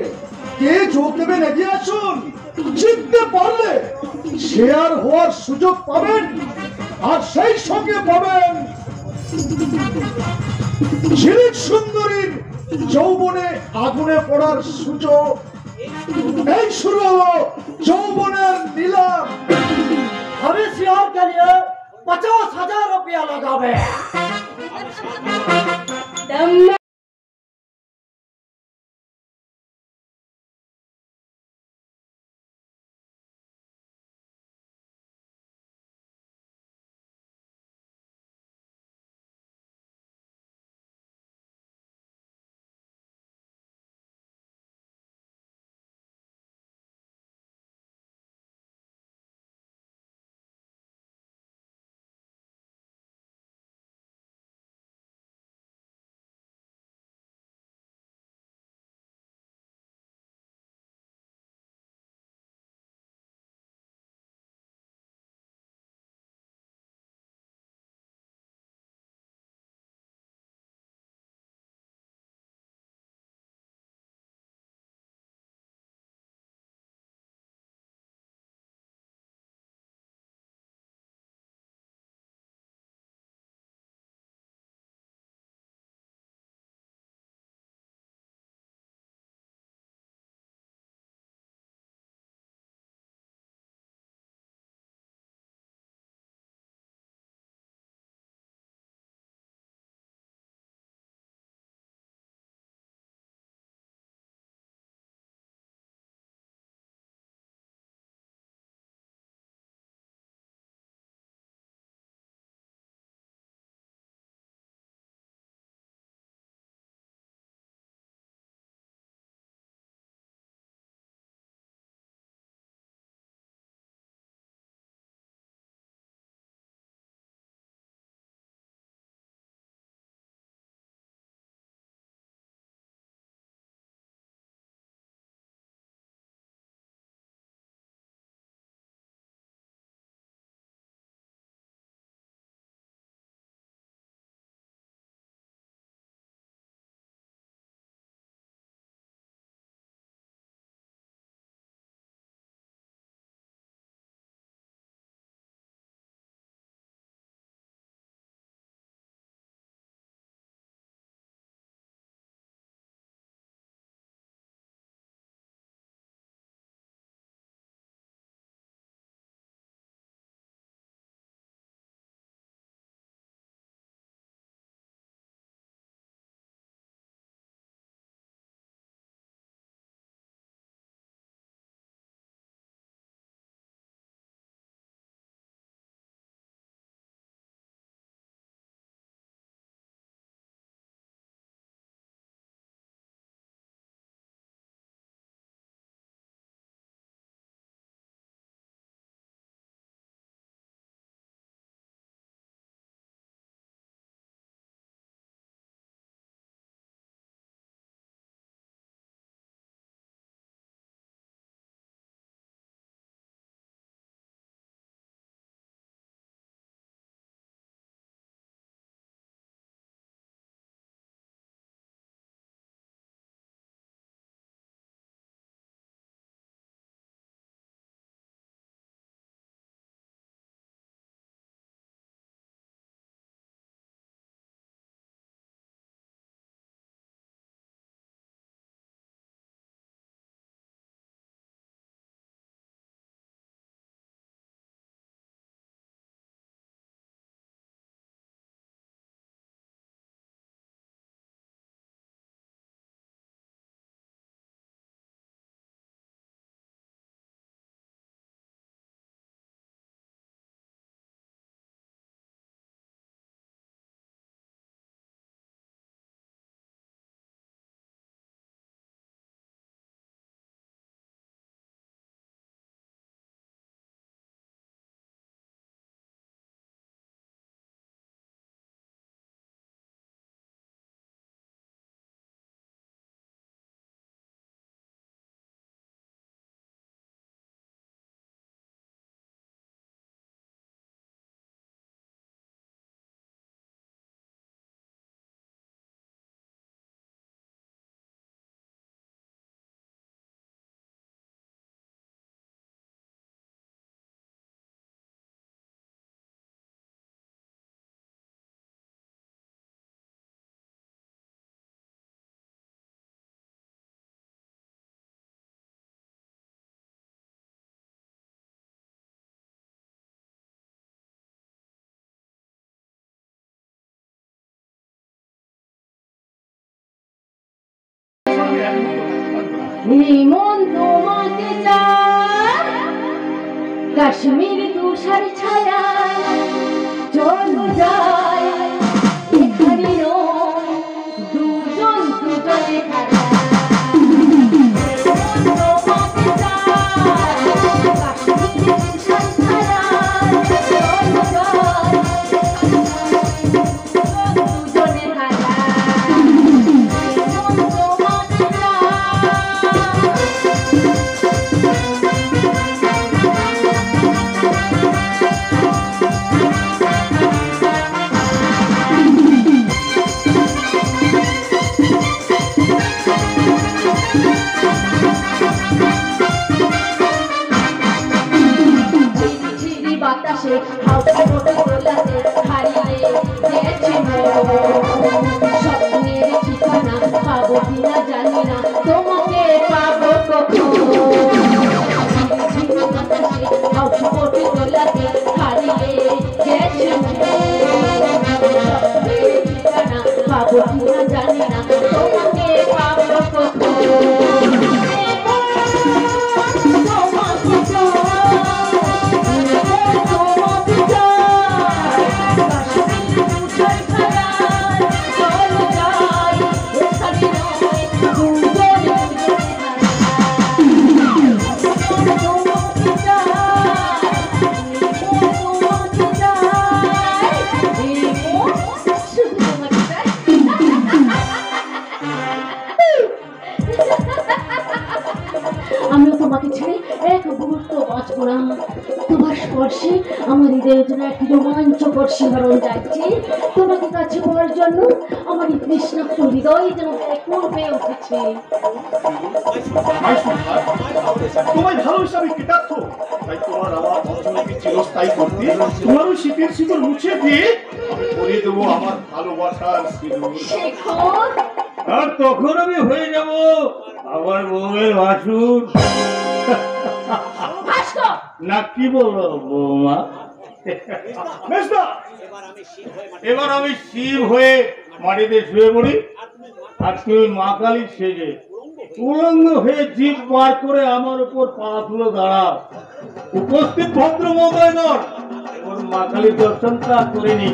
কে যোগ দেবেন এগিয়ে আসুন। জিততে পারলে শেয়ার হওয়ার সুযোগ পাবেন আর সেই সঙ্গে পাবেন ঝিলিক সুন্দরীর যৌবনে আগুনে পড়ার সুযোগ। এই শুরু হলো যৌবনের নিলাম। हमें शेयर के लिए 50,000 रुपया लगावे। दम এই মন তোমাকে চায় কাশ্মীর তুষার ছায়া চল যায় এখানে নয় দুজন দুজনে হারা বাতাসে হাওয়া মোটে দোলাতে হারিয়ে গেছে স্বপ্নের ঠিকানা পাবো কিনা জানি না তোমাকে পাবো কখন বাতাসে হাওয়া মোটে দোলাতে হারিয়ে গেছে স্বপ্নের ঠিকানা পাবো কিনা জানি না তোমাকে পাবো কখন আমিও তোমাকে ছেড়ে এক মুহূর্ত বাঁচব না তোমার স্পর্শে আমার হৃদয়ের জন্য এক রোমাঞ্চকর শিহরণ যাচ্ছে তোমাকে কাছে পাওয়ার জন্য আমার এই তৃষ্ণাক্ত হৃদয় যেন এখন হয়ে উঠেছে তোমায় ভালোবাসা আমি কৃতার্থ তাই তোমার আমার অঞ্চলকে চিরস্থায়ী করতে তোমার ওই শীতের শিকড় মুছে দিয়ে আমি করে দেবো আমার ভালোবাসার সিঁদুর শেখর আর তখন আমি হয়ে যাব আমার বউয়ের ভাসুর ভাস্কর না কি বলো বৌমা মেজদা, এবার আমি শিব হয়ে মাটিতে শুয়ে পড়ি আর তুমি মা কালী সেজে উলঙ্গ হয়ে জিভ বার করে আমার উপর পা তুলে দাঁড়াও উপস্থিত ভদ্র মহোদয়গণ ওর মা কালীর দর্শনটা করে নি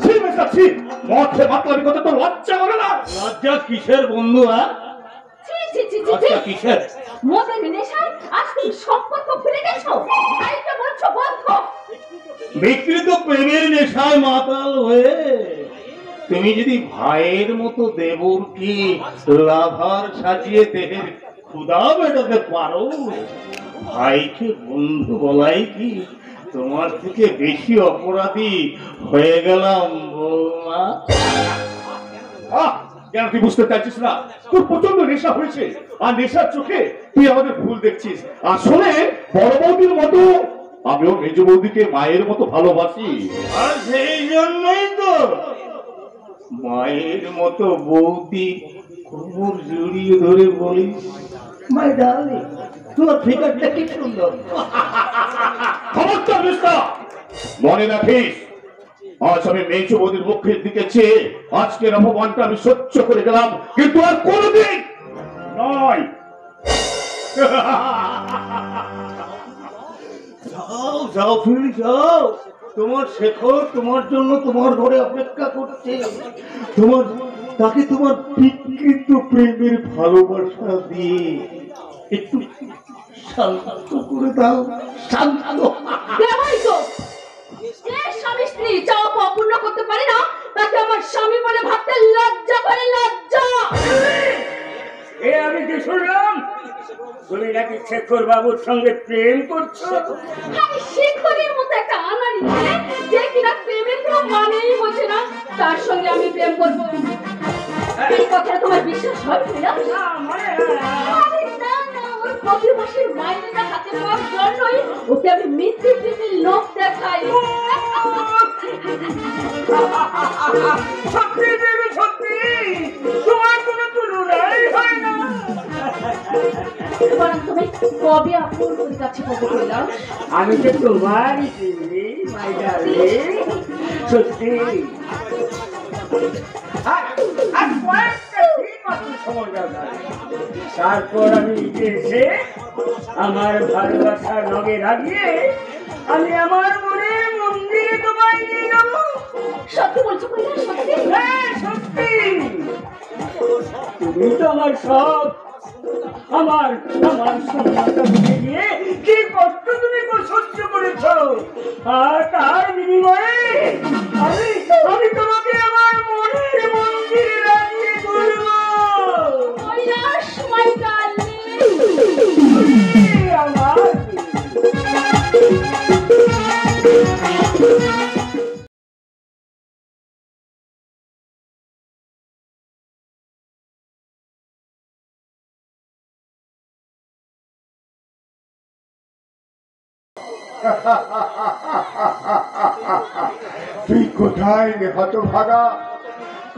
ছি মেজদা, ছি মদ খেয়ে বাতলামি করতে তো লজ্জা করে না? লজ্জা কিসের বন্ধু? হ্যাঁ ছি ছি ছি ছি লজ্জা কিসের? মদের নেশায় আজ তুমি সম্পর্ক ভুলে গেছো তাই তো বলছো বন্ধ বিকৃত প্রেমের নেশায় মাতাল হয়ে তুমি যদি ভাইয়ের মতো দেবরকে লাভার সাজিয়ে দেহের ক্ষুধা মেটাতে পারো, ভাইকে বন্ধু বলাই কি তোমার থেকে বেশি অপরাধী হয়ে গেলাম বৌমা? কেন তুই বুঝতে চাইছিস না? তোর প্রচন্ড নেশা হয়েছে আর নেশার চোখে তুই আমাদের ভুল দেখছিস। আসলে বড় বৌদির মতো আমিও মেজ বৌদিকে মায়ের মতো ভালোবাসি। আর সেই জন্যই তো মায়ের মতো বৌদি কোমর জড়িয়ে ধরে বলিস, মাই ডার্লিং তোমার ফিগারটা কি সুন্দর। খবরদার মিস্টার, মনে রাখিস আজ আমি মেজ বৌদির মুখের দিকে চেয়ে আজকের অপমানটা আমি সহ্য করে গেলাম, কিন্তু আর কোনোদিন নয়। যাও যাও ফিরে যাও, তোমার শেখর তোমার জন্য তোমার ঘরে অপেক্ষা করছে। তোমার তাকে তোমার বিকৃত প্রেমের ভালোবাসা দিয়ে একটু শান্ত করে দাও। শান্ত ব্যবহৃত যে স্বামী স্ত্রী চাওয়া অপূর্ণ করতে পারে না তাকে আমার স্বামী বলে ভাবতে লজ্জা করে, লজ্জা। এ আমি কি শুনলাম? তুমি নাকি শেখর বাবুর সঙ্গে প্রেম করছো? আমি শেখরের মতো একটা আনাড়ি মেয়ে যে কিনা প্রেমের কোনো মানেই বোঝে না, তার সঙ্গে আমি প্রেম করব? এই কথাটা তোমার বিশ্বাস হয় না? আরে না না, ওর প্রতি মাসের মাইনেটা হাতে পাওয়ার জন্যই ওকে আমি মিথ্যে প্রেমের লোক দেখাই। সত্যি দেবে সত্যি, তোমার কোনো তুলনাই হয় না। বরং তুমি কবে আপন ওর কাছে খবর পেলাম? আমি তো তোমারই প্রেমী, মাই ডার্লিং, সত্যি। আর কয়েকটা দিন মাত্র সময় দরকার। তারপর আমি এসে আমার ভালোবাসা নগে লাগিয়ে আমি আমার মনের মন্দিরে তোমায় নিয়ে যাবো। সত্যি বলছো কৈলাস, সত্যি? হ্যাঁ, সত্যি। তুমি তো আমার সব, আমার আমার সম্মানটা ভুলে গিয়ে কি কষ্ট তুমি সহ্য করেছ, আর তার বিনিময়ে আমি আমি তোমাকে আমার মনের মন্দিরে রাখিয়ে তুলব। Kailash, my darling। আমার তুই কোথায় রে হতভাগা?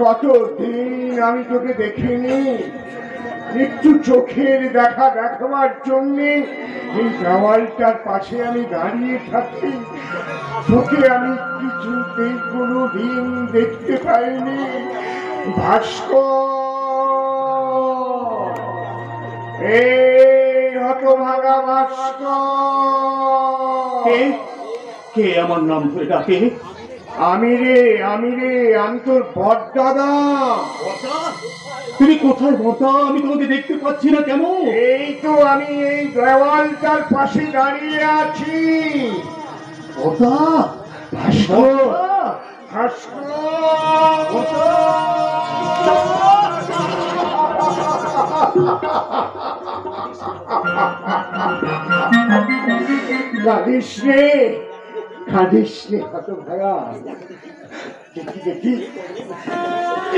কতদিন আমি তোকে দেখিনি। একটু চোখের দেখা দেখাবার জন্য এই দেওয়ালটার পাশে আমি দাঁড়িয়ে থাকি। তোকে আমি কিছুতেই কোনোদিন দেখতে পাইনি। ভাস্কর, এই হতভাগা ভাস্কর। কে আমার নাম ধরে ডাকে? আমি রে, আমি তোর বড়দাদা। তুমি কোথায় বর্দা? আমি তোমাকে দেখতে পাচ্ছি না কেন? এই তো আমি এই দেওয়ালটার পাশে দাঁড়িয়ে আছি। বর্দা, ভাস্কর, কাঁদিস রে, কাঁদিস রে হতভাগা। দেখি দেখি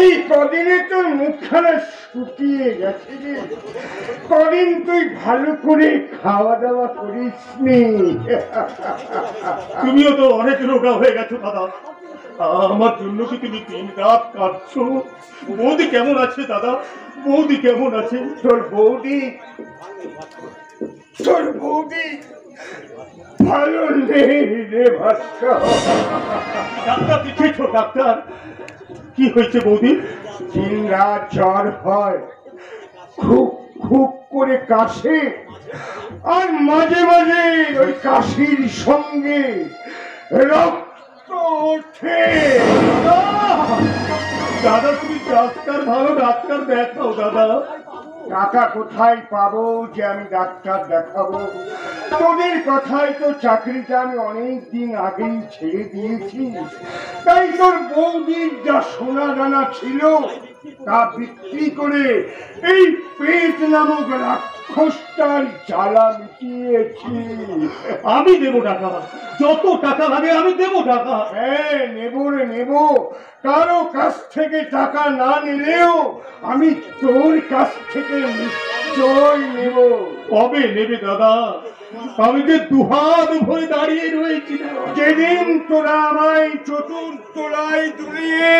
এই কদিনে তোর মুখখানা শুকিয়ে গেছে রে। কদিন তুই ভালো করে খাওয়া দাওয়া করিস নি। তুমিও তো অনেক রোগা হয়ে গেছো দাদা। আমার জন্য কি তুমি দিন রাত কাঁদছো? বৌদি কেমন আছে দাদা? বৌদি কেমন আছে? তোর বৌদি ভালো নেই রে ভাস্কর। ডাক্তার দেখিয়েছো? ডাক্তার, কি হয়েছে বৌদি? দিন রাত জ্বর হয়, খুব খুব করে কাশে, আর মাঝে মাঝে ওই কাশির সঙ্গে রক্ত ওঠে। দাদা, তুমি ডাক্তার, ভালো ডাক্তার দেখাও দাদা। টাকা কোথায় পাবো যে আমি ডাক্তার দেখাবো? তোদের কথাই তো চাকরিটা আমি অনেক দিন আগেই ছেড়ে দিয়েছি। তাই তোর বৌদির যা সোনা দানা ছিল তা বিক্রি করে এই পেট নামক রাক্ষসটার জ্বালা মিটিয়েছি। আমি দেবো টাকা, যত টাকা লাগে আমি দেবো টাকা। হ্যাঁ, নেবো রে নেবো। কারো কাছ থেকে টাকা না নিলেও আমি তোর কাছ থেকে নিশ্চয় নেব। কবে নেবে দাদা? আমি যে দুহাত ভরে দাঁড়িয়ে রয়েছি। যেদিন তোরা আমায় চতুর্থলায় দুলিয়ে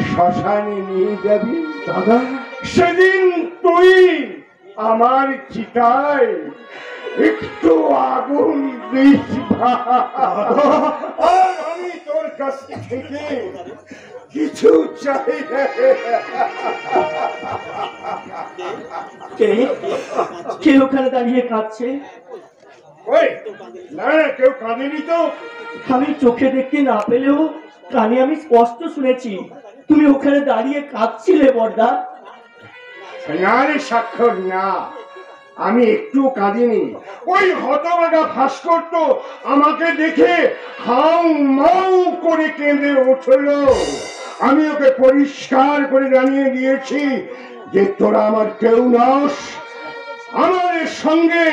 শ্মশানে নিয়ে যাবি দাদা, সেদিন তুই আমার চিতায় একটু আগুন দিস। আর আমি তোর কাছ থেকে কিছু চাই না। কে ওখানে দাঁড়িয়ে কাঁদছে? ওই না না, কেউ কাঁদেনি তো। আমি চোখে দেখতে না পেলেও কানে আমি স্পষ্ট শুনেছি তুমি ওখানে দাঁড়িয়ে কাঁদছিলে বড়দা। না রে স্বাক্ষর, না, আমি একটু কাঁদিনি। ওই হতভাগা ভাস্কর তো আমাকে দেখে হাউ মাউ করে কেঁদে উঠল। আমি ওকে পরিষ্কার করে জানিয়ে দিয়েছি যে তোরা আমার কেউ নস। আমার সঙ্গে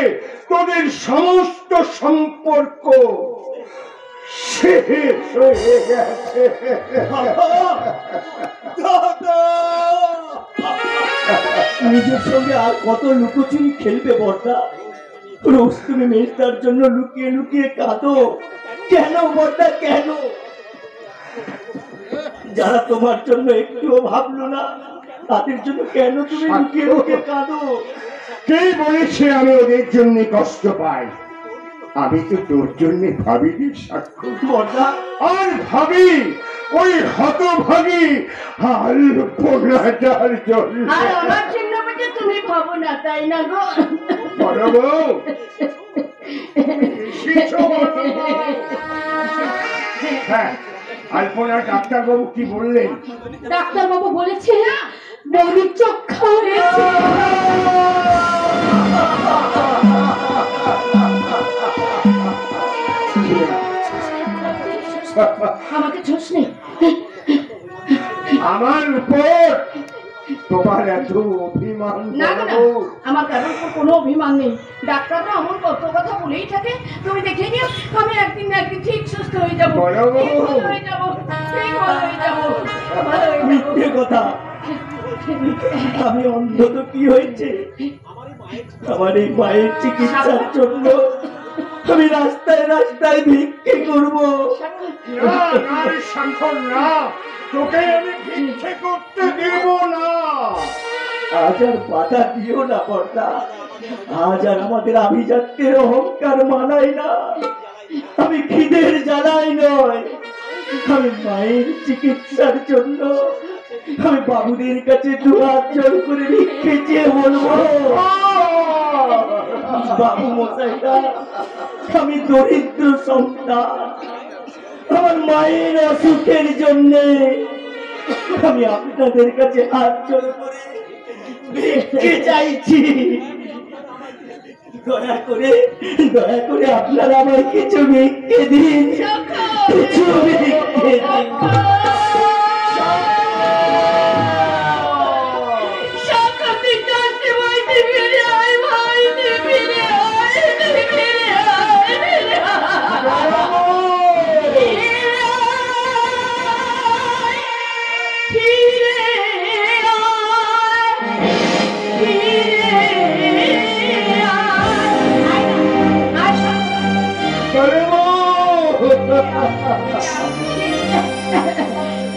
তোদের সমস্ত সম্পর্ক শেষ হয়ে গেছে। নিজের সঙ্গে আর কত লুকোচুরি খেলবে বড়দা? রোজ তুমি মেয়েটার জন্য লুকিয়ে লুকিয়ে কাঁদো কেন বড়দা, কেন? যারা তোমার জন্য একটুও ভাবলো না তাদের জন্য কেন তুমি লুকিয়ে লুকিয়ে কাঁদো? কে বলেছে আমি ওদের জন্য কষ্ট পাই? আমি তো তোর জন্য ভাবিনি সাক্ষ্য বর্দা আর ভাবি ওই হতভাগী আলপনাটার জন্য। আর আমার জন্য বুঝে তুমি ভাবো না, তাই না গো? বড় বউ, এসেছো বড় বউ। হ্যাঁ, আলপনা ডাক্তারবাবু কি বললেন? ডাক্তারবাবু বলেছে বৌদির চক্ষু হয়েছে। আমাকে ছোস নেই। আমার উপর তোমার এত অভিমান? না বড় না, বউ, আমার কারোর উপর কোনো অভিমান নেই। ডাক্তাররা এমন কত কথা বলেই থাকে, তুমি দেখে নিও আমি একদিন না একদিন ঠিক সুস্থ হয়ে যাবো। বড় বউ। ঠিক ভালো হয়ে যাবো, ঠিক ভালো হয়ে যাবো, ভালো হয়ে যাবো। মিথ্যে কথা। আমি অন্ধ তো কি হয়েছে? আমার এই মায়ের চিকিৎসার জন্য আমি রাস্তায় রাস্তায় ভিক্ষে করবো। না না রে শঙ্কর, না, তোকে আমি ভিক্ষে করতে দেব না। আজ আর বাধা দিও না বর্দা। আজ আর আমাদের আভিজাত্যের অহংকার মানাই না। আমি খিদের জ্বালাই নয়, আমি মায়ের চিকিৎসার জন্য আমি বাবুদের কাছে দুহাত জোর করে ভিক্ষে চেয়ে বলবো, বাবু মশাইরা, আমি দরিদ্র সন্তান, আমার মায়ের অসুখের জন্যে আমি আপনাদের কাছে হাত জোর করে ভিক্ষে চাইছি। দয়া করে আপনারা আমায় কিছু ভিক্ষে দিন, কিছু ভিক্ষে দিন।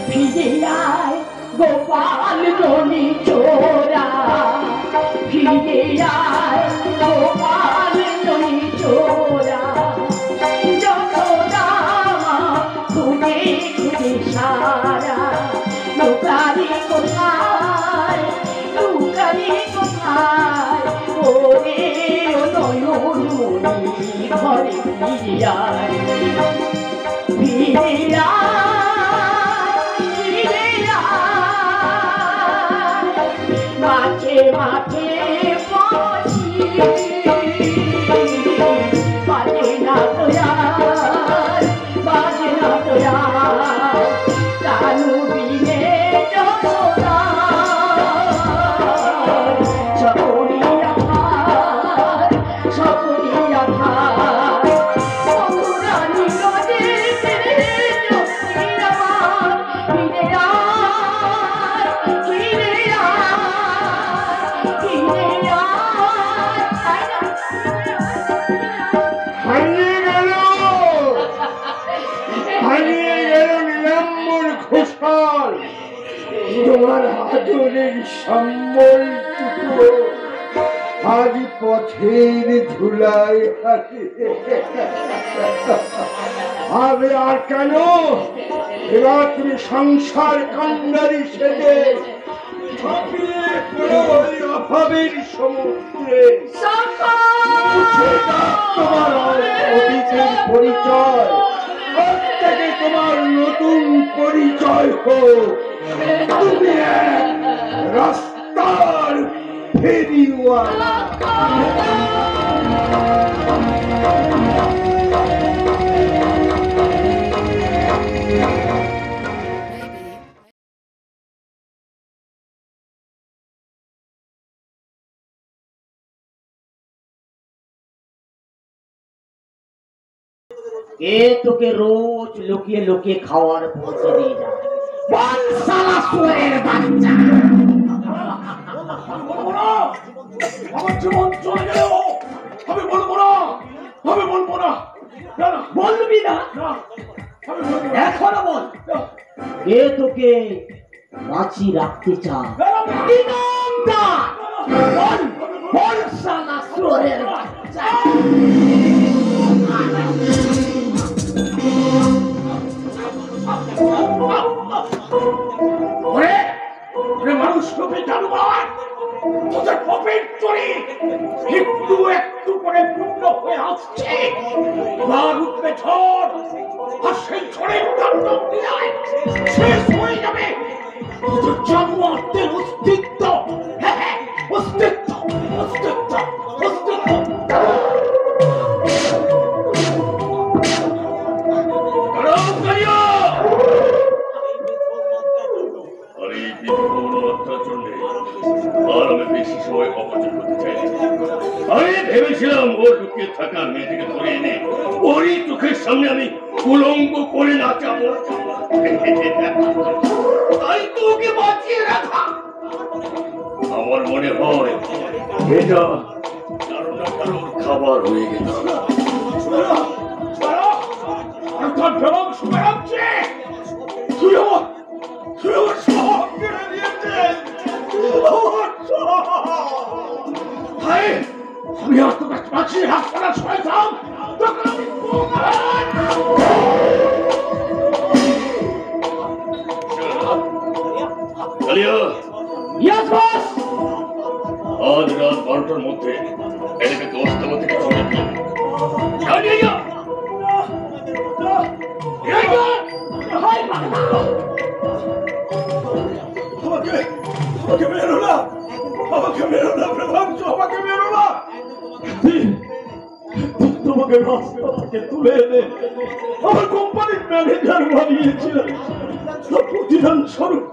ফিরে আয় গোপাল ননি চোরা, ফিরে আয় গোপাল ননি চোরা, যশোদা মা খুঁজে খুঁজে সারা, লুকারি কোথায়, লুকারি কোথায়, ওরে ও নয়ন মনি ঘরে ফিরে আয়, ফিরে আয়, ফিরে আয়, মাঠে মাঠে বসি, বাজে না তোয়ার, বাজে না তোয়ার, কানু বিনে যশোদা, সকলি আধার, সকলি আধার, মধুরানী নদে ফিরে জ্যোতি আমার, ফিরে আয়, ফিরে আয়, ফিরে আয়, তাই না? হারিয়ে গেল, হারিয়ে গেল নীলাম্বর ঘোষাল, তোমার আদরের সম্বলটুকু আজ পথের ধুলায় হবে। আর কেন? এবার তুমি সংসার কান্ডারি সেজে ঝাঁপিয়ে পড়ো ওই অভাবের সমুদ্রে। মুছে দাও তোমার অতীতের পরিচয়, আজ থেকে তোমার নতুন পরিচয় হোক, তুমি এক রাস্তার ফেরিওয়ালা। কে তোকে রোজ লুকিয়ে লুকিয়ে খাওয়ার পৌঁছে দিয়ে যায়? বল শালা শুয়োরের বাচ্চা! আমার জীবন চলে গেল, আমি বলবো না, আমি বলবো না, না না, বলবি না? না, আমি বলবো না। এখনো বল, কে তোকে বাঁচি রাখতে চায়? ইনামদার! বল, বল শালা শুয়োরের বাচ্চা! ওরে ওরে মানুষ রূপে জানোয়ার, তোদের পপেট চড়ে একটু একটু করে পূর্ণ হয়ে আসছে। এবার উঠবে ঝড়, আর সেই ঝড়ের তাণ্ডব লীলায় শেষ হয়ে যাবে তোদের জানোয়ারদের অস্তিত্ব। হ্যাঁ হ্যাঁ, অস্তিত্ব অস্তিত্ব অস্তিত্ব। আমি ভেবেছিলাম ওর লুকিয়ে থাকা মেয়েটিকে ধরে এনে ওরই চোখের সামনে আমি উলঙ্গ করে নাচাবো, তাই তো ওকে বাঁচিয়ে রাখা। আমার মনে হয় এটা কারো না কারোর খাবার হয়ে গেল। আমি আর তোকে বাঁচিয়ে রাখবো না শয়তান। আজ রাত 12টার মধ্যে এটাকে দোস্তাবা থেকে চলে আমাকে মেরো না, আমাকে মেরো না প্রভাঞ্জ, আমাকে মেরো না। তোমাকে রাস্তা থেকে তুলে এনে আমার কোম্পানির ম্যানেজার বানিয়েছিলেন, প্রতিদান স্বরূপ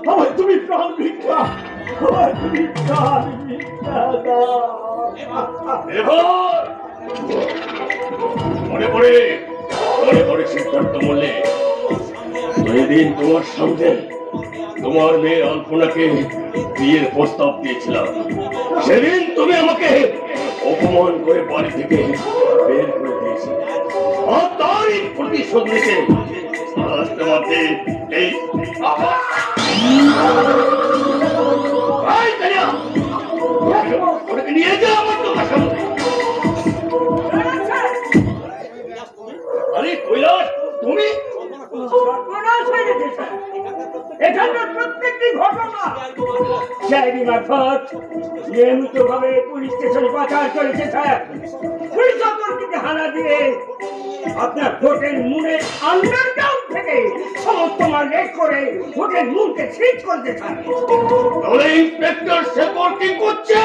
আমায় তুমি প্রাণ ভিক্ষা, আমায় তুমি প্রাণ ভিক্ষা দাও। মনে পড়ে সিদ্ধার্থ মল্লিক, সেদিন তোমার সঙ্গে তোমার মেয়ে অল্পনাকে বিয়ের প্রস্তাব দিয়েছিলাম। সেদিন তুমি আমাকে অপমান করে বাড়ি থেকে বের করে দিয়েছিলে, আর তারই প্রতিশোধ নিতে আজ তোমাকে এই নিয়ে যাও আমার তোমার সামনে। আরে কৈলাস, তুমি এখানে প্রত্যেকটি ঘটনা ডায়েরি মারফত নিয়মিতভাবে পুলিশ স্টেশনে পাচার করেছে স্যার। পুলিশ অতর্কিতে হানা দিয়ে আপনার হোটেল মুনের আন্ডারগ্রাউন্ড থেকে সমস্ত মাল রেড করে হোটেল মুনকে সিজ করতে চান। তাহলে ইন্সপেক্টর শেখর কি করছে?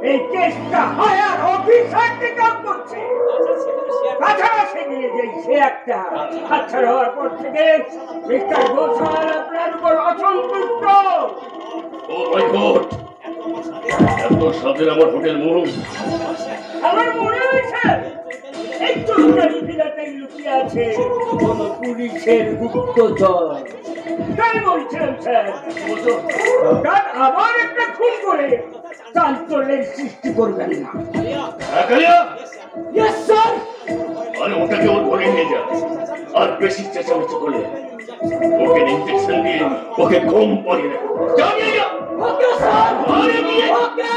এই কেসটা হায়ার অফিসার থেকে করছে। তাছাড়া সেদিনে যে সে একটা আচ্ছা হওয়ার পর থেকে মিস্টার ঘোষাল আপনার উপর অসন্তুষ্ট। ও মাই গড, এত সাদের আমার হোটেল মুন। আমার মনে হয়েছে এই চুরিদারি ভিলাতেই লুকিয়ে আছে কোন পুলিশের গুপ্তচর। তাই বলছিলাম স্যার, তার আবার একটা খুন করে চাঞ্চল্যের সৃষ্টি করবেন না। Yes sir. আরে ওটাকে ওর ঘরে নিয়ে যা, আর বেশি চেঁচামেচি করলে ওকে ইনজেকশন দিয়ে ওকে ঘুম পাড়িয়ে দেবো। জানিয়ে যা। Okay sir. আরে নিয়ে ওকে।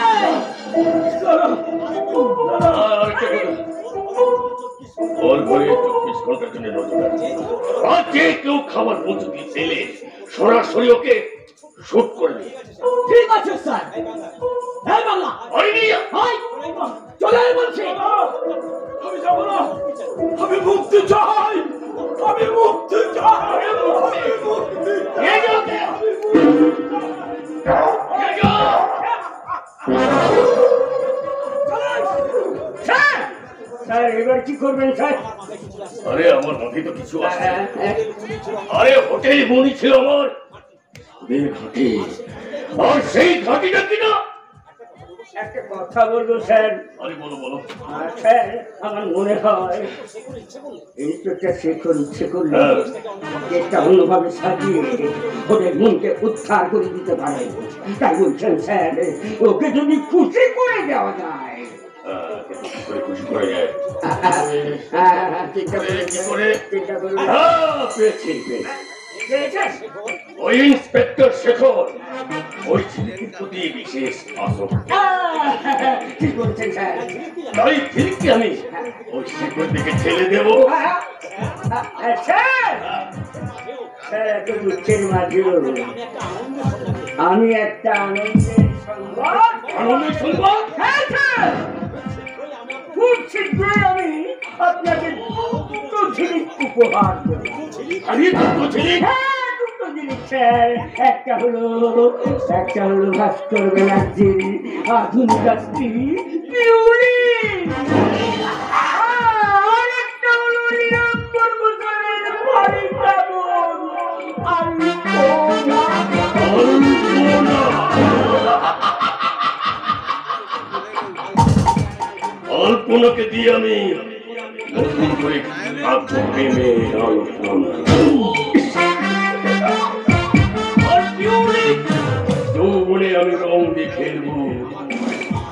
ওর ঘরে 24 ঘন্টার জন্য নজর রাখছে, আর যে কেউ খাবার পৌঁছতে চাইলে সরাসরি ওকে শুট করে দিই। ঠিক আছে স্যার। হ্যাঁ বাংলা চলে বলছি। আমি যাবো না, আমি মুক্তি চাই, আমি মুক্তি চাই, আমি মুক্তি স্যার। এবার কি করবেন স্যার? আরে আমার মাথায় তো কিছু আছে। আরে হোটেল মনি ছিল আমার ঘাটি, আর সেই ঘাটিটা কিনা একটা কথা বলবো স্যার। আরে বলো বলো। স্যার আমার মনে হয় ইন্সপেক্টর শেখর ইচ্ছে করলে একটা অন্যভাবে সাজিয়ে ওদের মনকে উদ্ধার করে দিতে পারে। তাই বলছেন স্যার, ওকে যদি খুশি করে দেওয়া যায়। খুশি করে যায় ওই ইন্সপেক্টর শেখর ওই ছেলেটির প্রতি বিশেষ আসক্ত। কি বলছেন স্যার? তাই ঠিক আমি ওই শেখর দিকে ঠেলে দেবো। আমি একটা আনন্দের সংবাদ আনন্দের সংবাদ? খুব শীঘ্রই আমি আপনাকে দুটো জিনিস উপহার দেব। আরে দুটো ঝিলিক? হ্যাঁ, দুটো জিনিস স্যার। একটা হলো ভাস্কর ব্যানার্জির আধুনিক স্ত্রী পিউরি। আরেকটা হলো নীরব কর্মচারীর বাড়ি কেমন অল্পনাকে দিয়ে আমি নতুন করে প্রেমের আলোচনা যৌবনে আমি রং দিয়ে খেলবো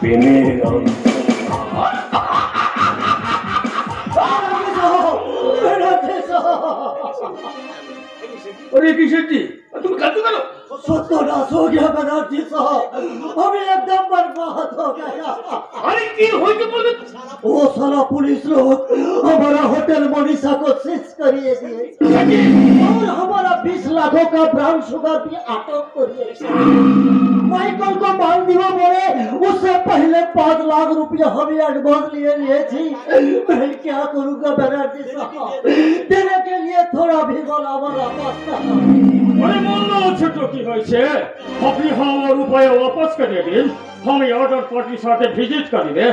প্রেমের अरे किशोर जी तुम काटो करो सत्यानाश हो गया बनर्जी साहब, हमें एकदम बर्बाद हो गया। अरे की हो जो बोले वो साला पुलिस लोग हमारा होटल मनीषा को सीज करिए दिए और हमारा 20 लाखों का ब्राउन शुगर भी अटक करिए। माइकल को मान दिया बोले उससे पहले 5 लाख रुपया हमें एडवांस लिए थी। मैं क्या करूँगा बनर्जी साहब, देने के लिए थोड़ा भी बोला हमारा पास था। अरे मोल्ला छोटो की হয়েছে আপনি আমার উপায় वापस करिए दिन हम ऑर्डर पार्टी साथे विजिट करिए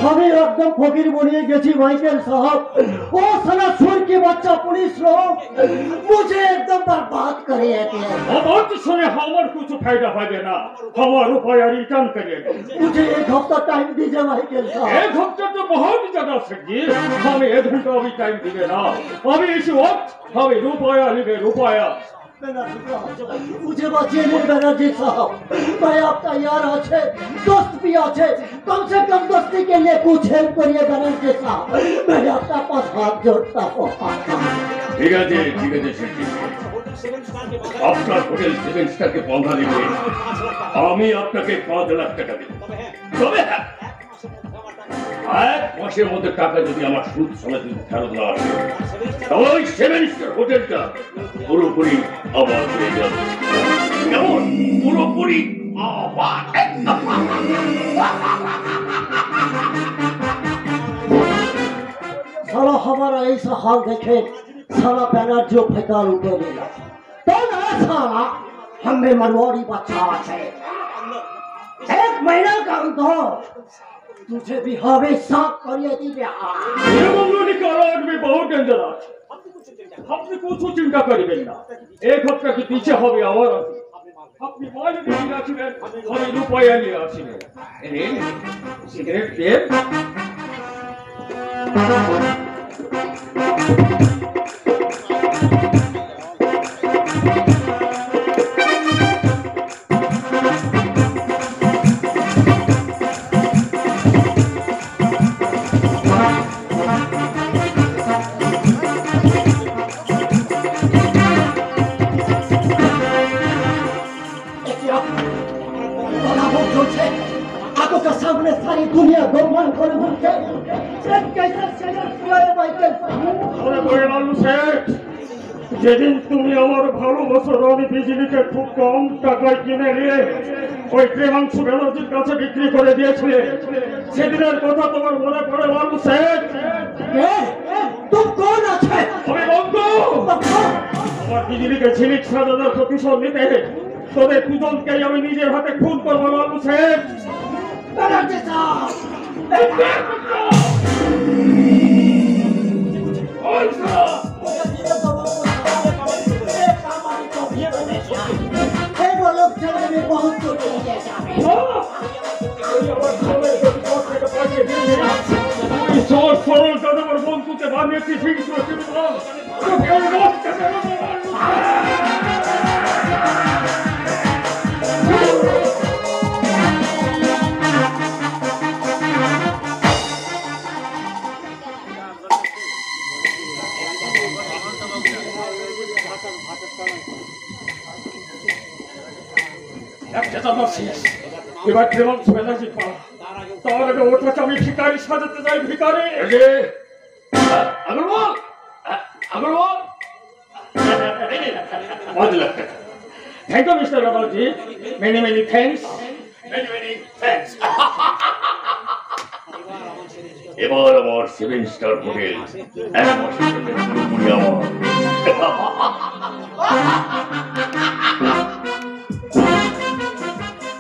हमें एकदम फकीर बनिए गेছি माइकल साहब। वो साला सुर के बच्चा पुलिस लोग मुझे एकदम बर्बाद करे दिए। अब और सुने हमार कुछ फायदा হবে না हमार रुपया रिटर्न करिए मुझे 1 हफ्ता टाइम दीजिए माइकल साहब। एक हफ्ते तो बहुत ज्यादा सर जी हमें 1 घंटा भी टाइम दिए ना अभी इस वक्त हमें रुपया लिखे रुपया मुझे बचिए नहीं बनर्जी साहब, मैं आपका यार अच्छे दोस्त भी अच्छे, कम से कम दोस्ती के लिए कुछ हेल्प करिए बनर्जी साहब, मैं आपका पास हाथ जोड़ता हूँ। ঠিক আছে সর জি আপনার হোটেল 7 স্টারকে বন্ধা দিবে আমি আপনাকে 5 লাখ টাকা দেব তবে হ্যাঁ এক মাসের মধ্যে টাকা যদি আমার সুদ সমেত ফেরত না আসে তাহলে ওই 7 স্টার হোটেলটা পুরোপুরি আবার হয়ে যাবে কেমন পুরোপুরি আবার साला हमारा ऐसा हाल देखे साला बनर्जी फेंकार उठे गया तो ना साला हमें मरवाड़ी बच्चा है 1 महीना का तो तुझे भी हमें साफ करिए दी ये बंगलोनी कारागार में बहुत डेंजर है আপনি কিছু চিন্তা করবেন না এক হপ্তাহ কি পিছে হবে আবার আসবে আপনি মাল নিয়ে আসবেন আমি রুপয়া নিয়ে আসবেন এই সিগারেট দিয়ে सामने सारी दुनिया गोमान कर घूमते कैसे सजा हुआ है माइकल अरे बड़े लालू सेठ যেদিন তুমি আমার ভালোবাসার রানী বিজলিকে খুব কম টাকায় কিনে নিয়ে ওই প্রেমাংশু ব্যানার্জির কাছে বিক্রি করে দিয়েছিলে সেদিনের কথা তোমার মনে পড়ে লালু সেঠ तुम कौन আছে আমি বন্ধু আমার বিজলিকে ঝিলিক সাজানোর প্রতিশোধ নিতে তোদের দুজনকেই আমি নিজের হাতে খুন করবো লালু সেঠ बनर्जी साहब लोग चलने में बहुत সরল যাদবের বন্ধুকে বানিয়েছি হিংস্র জীবন একটা চাঁদা শেষ, এবার কেমন ব্যানার্জি পা, তার আগে ওটাকে আমি ভিখারি সাজাতে যাই। ভিখারি আগরওয়াল, আগরওয়াল, 5 লাখ টাকা। থ্যাংক ইউ মিস্টার বাবাজি, many many thanks, many many thanks. এবার আমার 7 স্টার হোটেল এক মাসের জন্য পুরোপুরি আমার।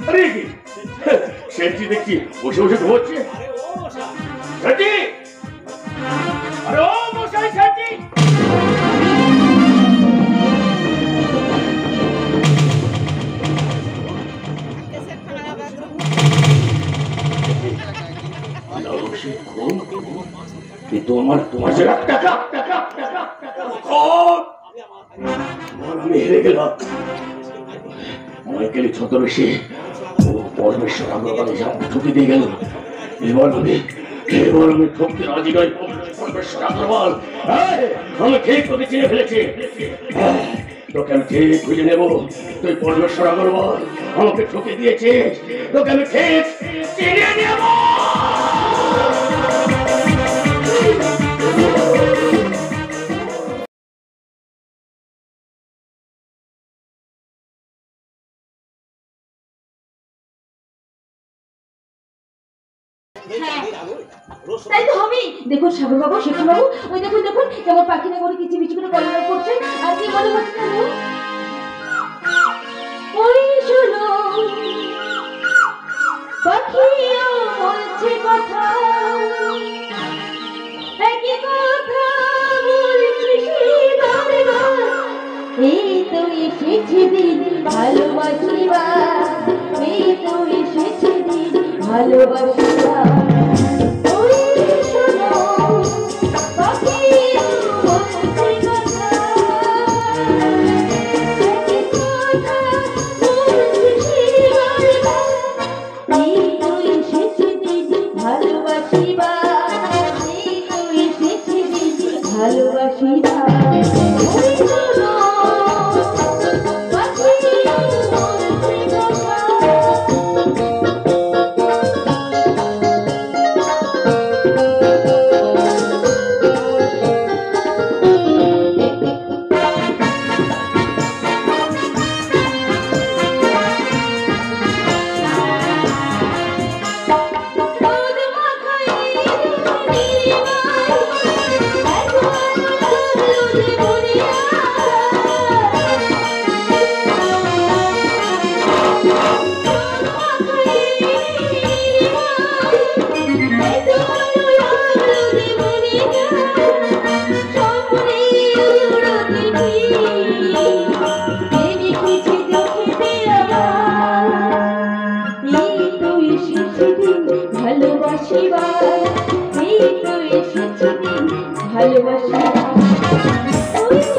আরে কি শেঠজি দেখছি বসে বসে ঘুমোচ্ছে। শেঠজি, আরে ও মশাই শেঠজি, কিন্তু তোমার যে টাকা আমি হেরে গেলাম। মাইকেলি ছতবেশে ও পরমেশ্বর আগরওয়ালে আমাকে ঠকে দিয়ে গেল। এবার আমি ঠকতে রাজি নই। পরমেশ্বর আগরওয়াল আমি ঠিক তোকে চিনে ফেলেছি। তোকে আমি ঠিক খুঁজে নেবো। তুই পরমেশ্বর আগরওয়াল আমাকে ঠকে দিয়েছিস, তোকে আমি ঠিক চিনে নেব। তাই তো হবেই। দেখুন সাগর বাবু, শেখর বাবু, ওই দেখুন দেখুন কেমন পাখিরা করে কিচিমিচি করে কলরব করছে। আর কি মনে হচ্ছে জানো? ওই শোনো পাখিও বলছে কথা, একই কথা বলছে সেই বারবার। এই তো এসেছে দিন ভালোবাসিবার, এই তো এসেছে দিন ভালোবাসিবার। ওই শোনো পাখিও বলছে কথা, একই কথা বলছে সেই বারবার। এই তো এসেছে দিন ভালোবাসিবার, এই তো এসেছে দিন ভালোবাসিবার। ওই শোনো পাখিও বলছে কথা।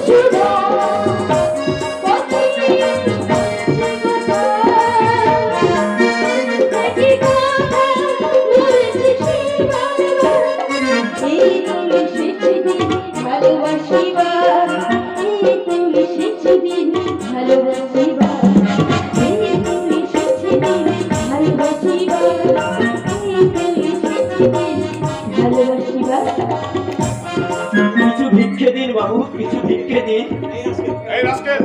কিছু ভিক্ষে দিন বাবু, কিছু ভিক্ষে দিন। এই রাস্কেল,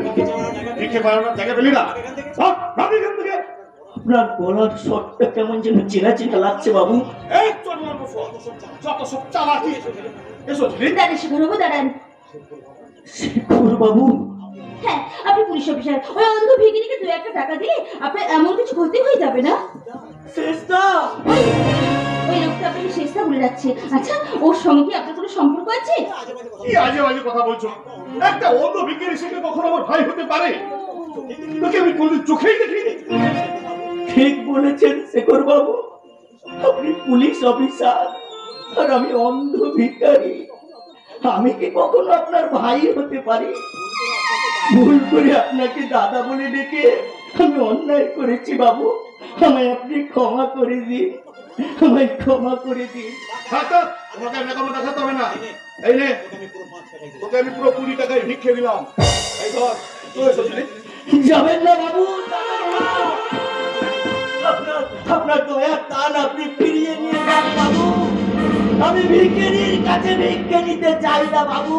ভিক্ষে বানানোর জায়গা পেলি না? আপনার গলার শটটা কেমন যেন চেনা চেনা লাগছে বাবু। এই তোর মারবো যত সব চালাকি। এসো দাঁড়ান শেখর বাবু, দাঁড়ান। শেখর বাবু, হ্যাঁ আপনি পুলিশ অফিসার, ওই অন্ধ ভিখিরিকে 2-1 টাকা দিয়ে আপনার এমন কিছু ক্ষতি হয়ে যাবে না। শেষটা ওই লোকটা আপনাকে শেষটা বলে যাচ্ছে। আচ্ছা ওর সঙ্গে কি আপনার কোনো সম্পর্ক আছে? কি আজে বাজে কথা বলছো? একটা অন্য বিজ্ঞানী সঙ্গে কখনো আমার ভাই হতে পারে? তোকে আমি কোনদিন চোখেই দেখিনি। ঠিক বলেছেন শেখর বাবু, আপনি পুলিশ অফিসার আর আমি অন্ধ ভিখারি। আমি কি কখনো আপনার ভাই হতে পারি? ভুল করে আপনাকে দাদা বলে ডেকে আমি অন্যায় করেছি বাবু, আমায় আপনি ক্ষমা করে দিন, আমায় ক্ষমা করে দিন। তোমাকে এরকম দেখাতে হবে না। এই নে, তোকে আমি পুরো 20 টাকায় ভিক্ষে দিলাম। এই ধর, যাবেন না বাবু, আপনার দয়ার টান আপনি ফিরিয়ে নিয়ে যান বাবু। আমি ভিখারির কাছে ভিক্ষে নিতে চাই না বাবু।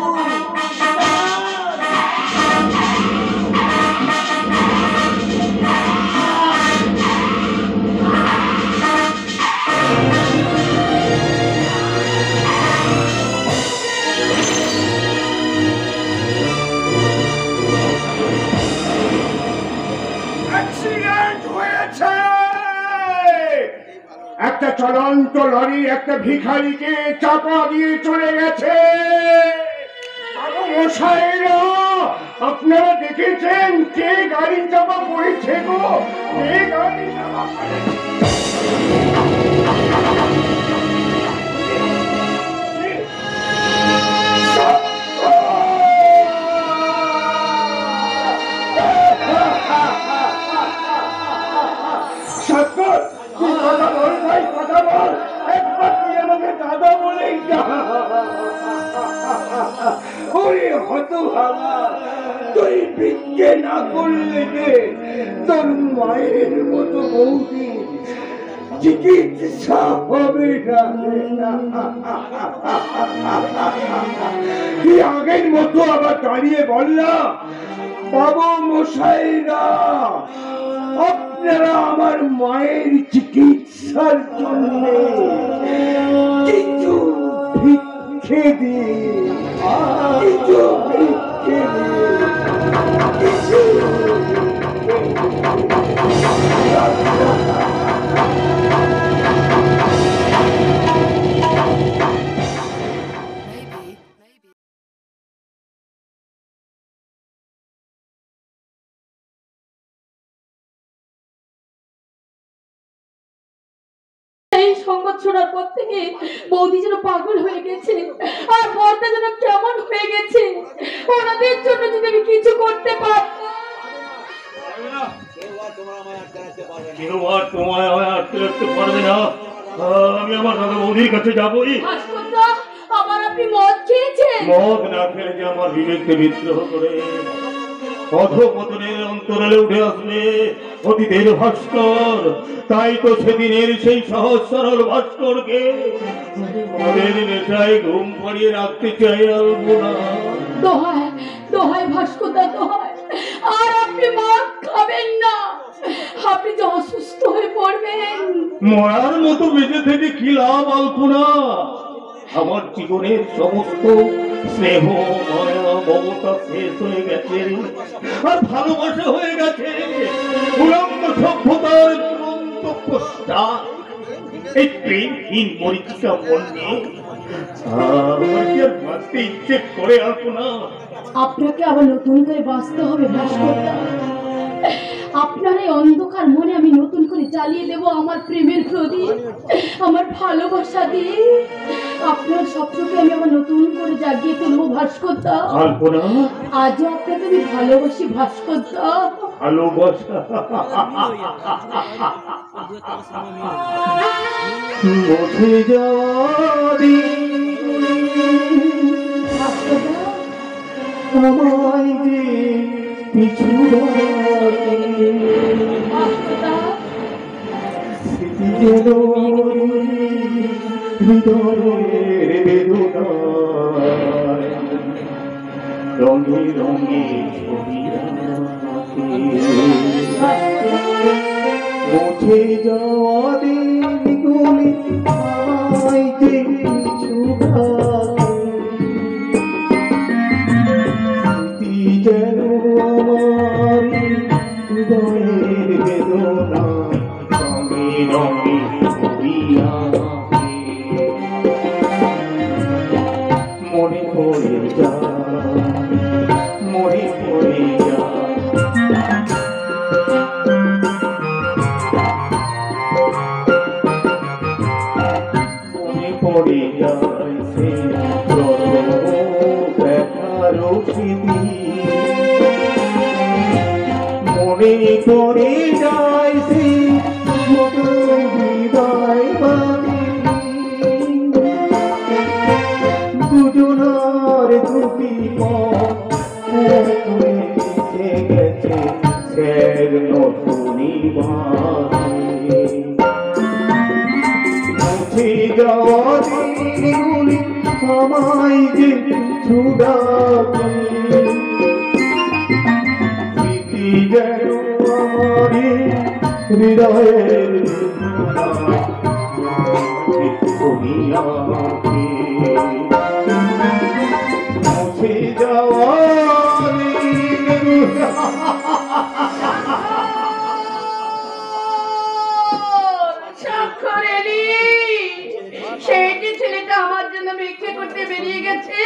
অ্যাক্সিডেন্ট হয়েছে। একটা চলন্ত লরি একটা ভিখারিকে চাপা দিয়ে চলে গেছে। মশাইরা, আপনারা দেখেছেন কে গাড়ি চাপা পড়েছে গো? কে গাড়ি চাপা পড়েছে? সত্তর, তুই কথা বল ভাই, কথা বল। একবার তুই আমাকে দাদা বলেই যা। ওরে হতভাগা, তুই ভিক্ষে না করলে যে তোর মায়ের মতো বৌদি চিকিৎসা হবে না। তুই আগের মতো আবার দাঁড়িয়ে বললাম, বাবু মশাইরা, আপনারা আমার মায়ের চিকিৎসার জন্য কিছু ভিক্ষে দিন, কিছু ভিক্ষে দিন, কিছু এই সংবাদ শোনার পর থেকে বৌদি যেন পাগল হয়ে গেছে, আর বরটা যেন কেমন হয়ে গেছে। ওনাদের জন্য যদি আমি কিছু করতে পারতাম। কেউ আর তোমায় আটকে রাখতে পারবে না। আমি আমার দাদা বৌদির কাছে যাবই। ভাস্করদা, আমার আপনি মদ খেয়েছেন? মদ না খেলে যে আমার বিবেককে বিদ্রোহ করে অধঃপতনের অন্তরালে উঠে আসবে অতীতের ভাস্কর। তাই তো সেদিনের সেই সহজ সরল ভাস্করকে মদের নেশায় ঘুম পাড়িয়ে রাখতে চাই আলপনা। দোহাই দোহাই ভাস্করদা, দোহাই, আর আপনি মদ খাবেন না। আপনি যে অসুস্থ হয়ে পড়বেন। মরার মতো বেঁচে থেকে কি লাভ আলপনা? আমার জীবনের সমস্ত স্নেহ মায়া মমতা শেষ হয়ে গেছে, আর ভালোবাসা হয়ে গেছে উলঙ্গ সভ্যতার দুরন্ত পশ্চাৎ। এই প্রেমহীন মরিচিকা মন নিয়ে আমার কি আর বাঁচতে ইচ্ছে করে আলপনা? আপনাকে আবার নতুন করে বাঁচতে হবে ভাস্করদা। আপনার এই অন্ধকার মনে আমি নতুন করে জ্বালিয়ে দেব আমার প্রেমের প্রদীপ, আমার ভালোবাসা দিয়ে আপনার স্বপ্নকে আমি আবার নতুন করে জাগিয়ে তুলবো ভাস্করদা। আলপনা, আজও আপনাকে আমি ভালোবাসি ভাস্করদা। ভালোবাসা মুছে যাওয়ারি ভাস্করদা, আমায় যে পিছু ভাস্করদা, স্মৃতি যেন হৃদয়ের বেদনা রঙে রঙে ছবি মুছে যাওয়া দিনগুলি আমায় যে পিছু স্মৃতি যেন আমার হৃদয়ের বেদনা রঙে রঙে ছবি মনে পড়ে যা, মনে পড়ে যা। মনে পড়ে যায় সে দেখার স্মৃতি, মনে পড়ে যায় সে হৃদয় দুজনার দুটি পথ হৃদয়ের নতুনি মুছে যাওয়া দিনগুলি আমায় যে ছুড়াবে স্মৃতি যেন আমারই হৃদয়ের দুনিয়াকে মুছে যাওয়া স্বাক্ষর এলি, সেই যে ছেলেটা আমার জন্য ভিক্ষে করতে বেরিয়ে গেছে,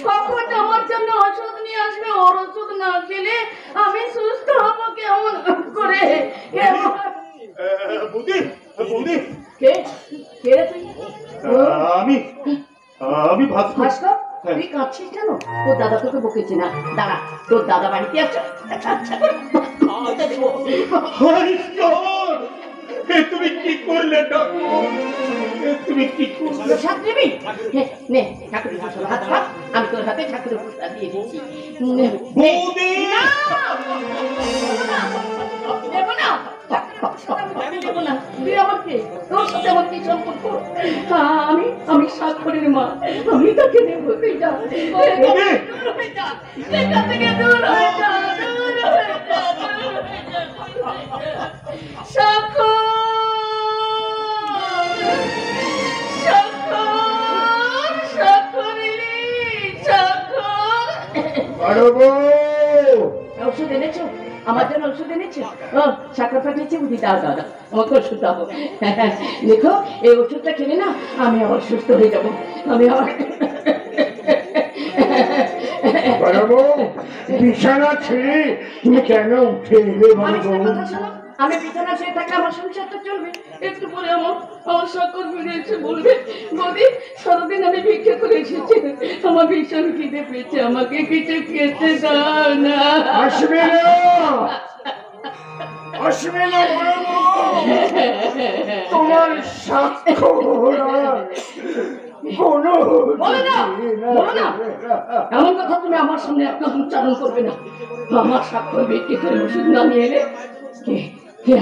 কখন আমার জন্য ওষুধ নিয়ে আসবে, ওর ওষুধ না খেলে আমি সুস্থ হবো কেমন করে? বৌদি বৌদি কে কে রে তুই? আমি আমি ভাস্কর। ভাস্কর, তুই কাঁদছিস কেন? তোর দাদা তোকে বকেছে না? দাঁড়া, তোর দাদা বাড়িতে আছে। হরিশ্বর, এ তুমি কি করলে ঠাকুর? এ তুমি কি করলে? প্রসাদ দিবি? নে ঠাকুরের হাত হাত হাত, আমি তোর হাতে ঠাকুরের প্রসাদ দিয়ে দিচ্ছি। বৌদি না, দেবো না, আমি দেবো না। তুই আমার কে? তোর সাথে আমার কি সম্পর্ক? আমি স্বাক্ষরের মা, আমি তাকে দেবো। তুই যা, দূর হয়ে যা, এখান থেকে দূর হয়ে যা, দূর হয়ে যা, দূর হয়ে যা। স্বাক্ষর, স্বাক্ষর, স্বাক্ষরেরই, স্বাক্ষর। ওষুধ এনেছো? আমার জন্য ওষুধ এনেছো? ও শাখা পাঠিয়েছে বুঝি? দাও দাও দাও, আমাকে ওষুধ দাও। দেখো, এই ওষুধটা খেলে না আমি আবার সুস্থ হয়ে যাবো। আমি আবার বিছানা ছেড়ে তুমি কেন উঠে এলে? আমি বিছানা ছেড়ে থাকলে আমার সংসারটা চলবে? একটু পরে আমার স্বাক্ষর ফিরে এসে বলবে, বৌদি সারাদিন আমি ভিক্ষা করে এসেছি, আমার ভীষণ খিদে পেয়েছে, আমাকে কিছু খেতে দাও না। আসবে না, আসবে না, তোমার স্বাক্ষর কোনো বলো না, বলো না, এমন কথা তুমি আমার সামনে একদম উচ্চারণ করবে না। আমার স্বাক্ষর বিক্রি করে ওষুধ না নিয়ে এলে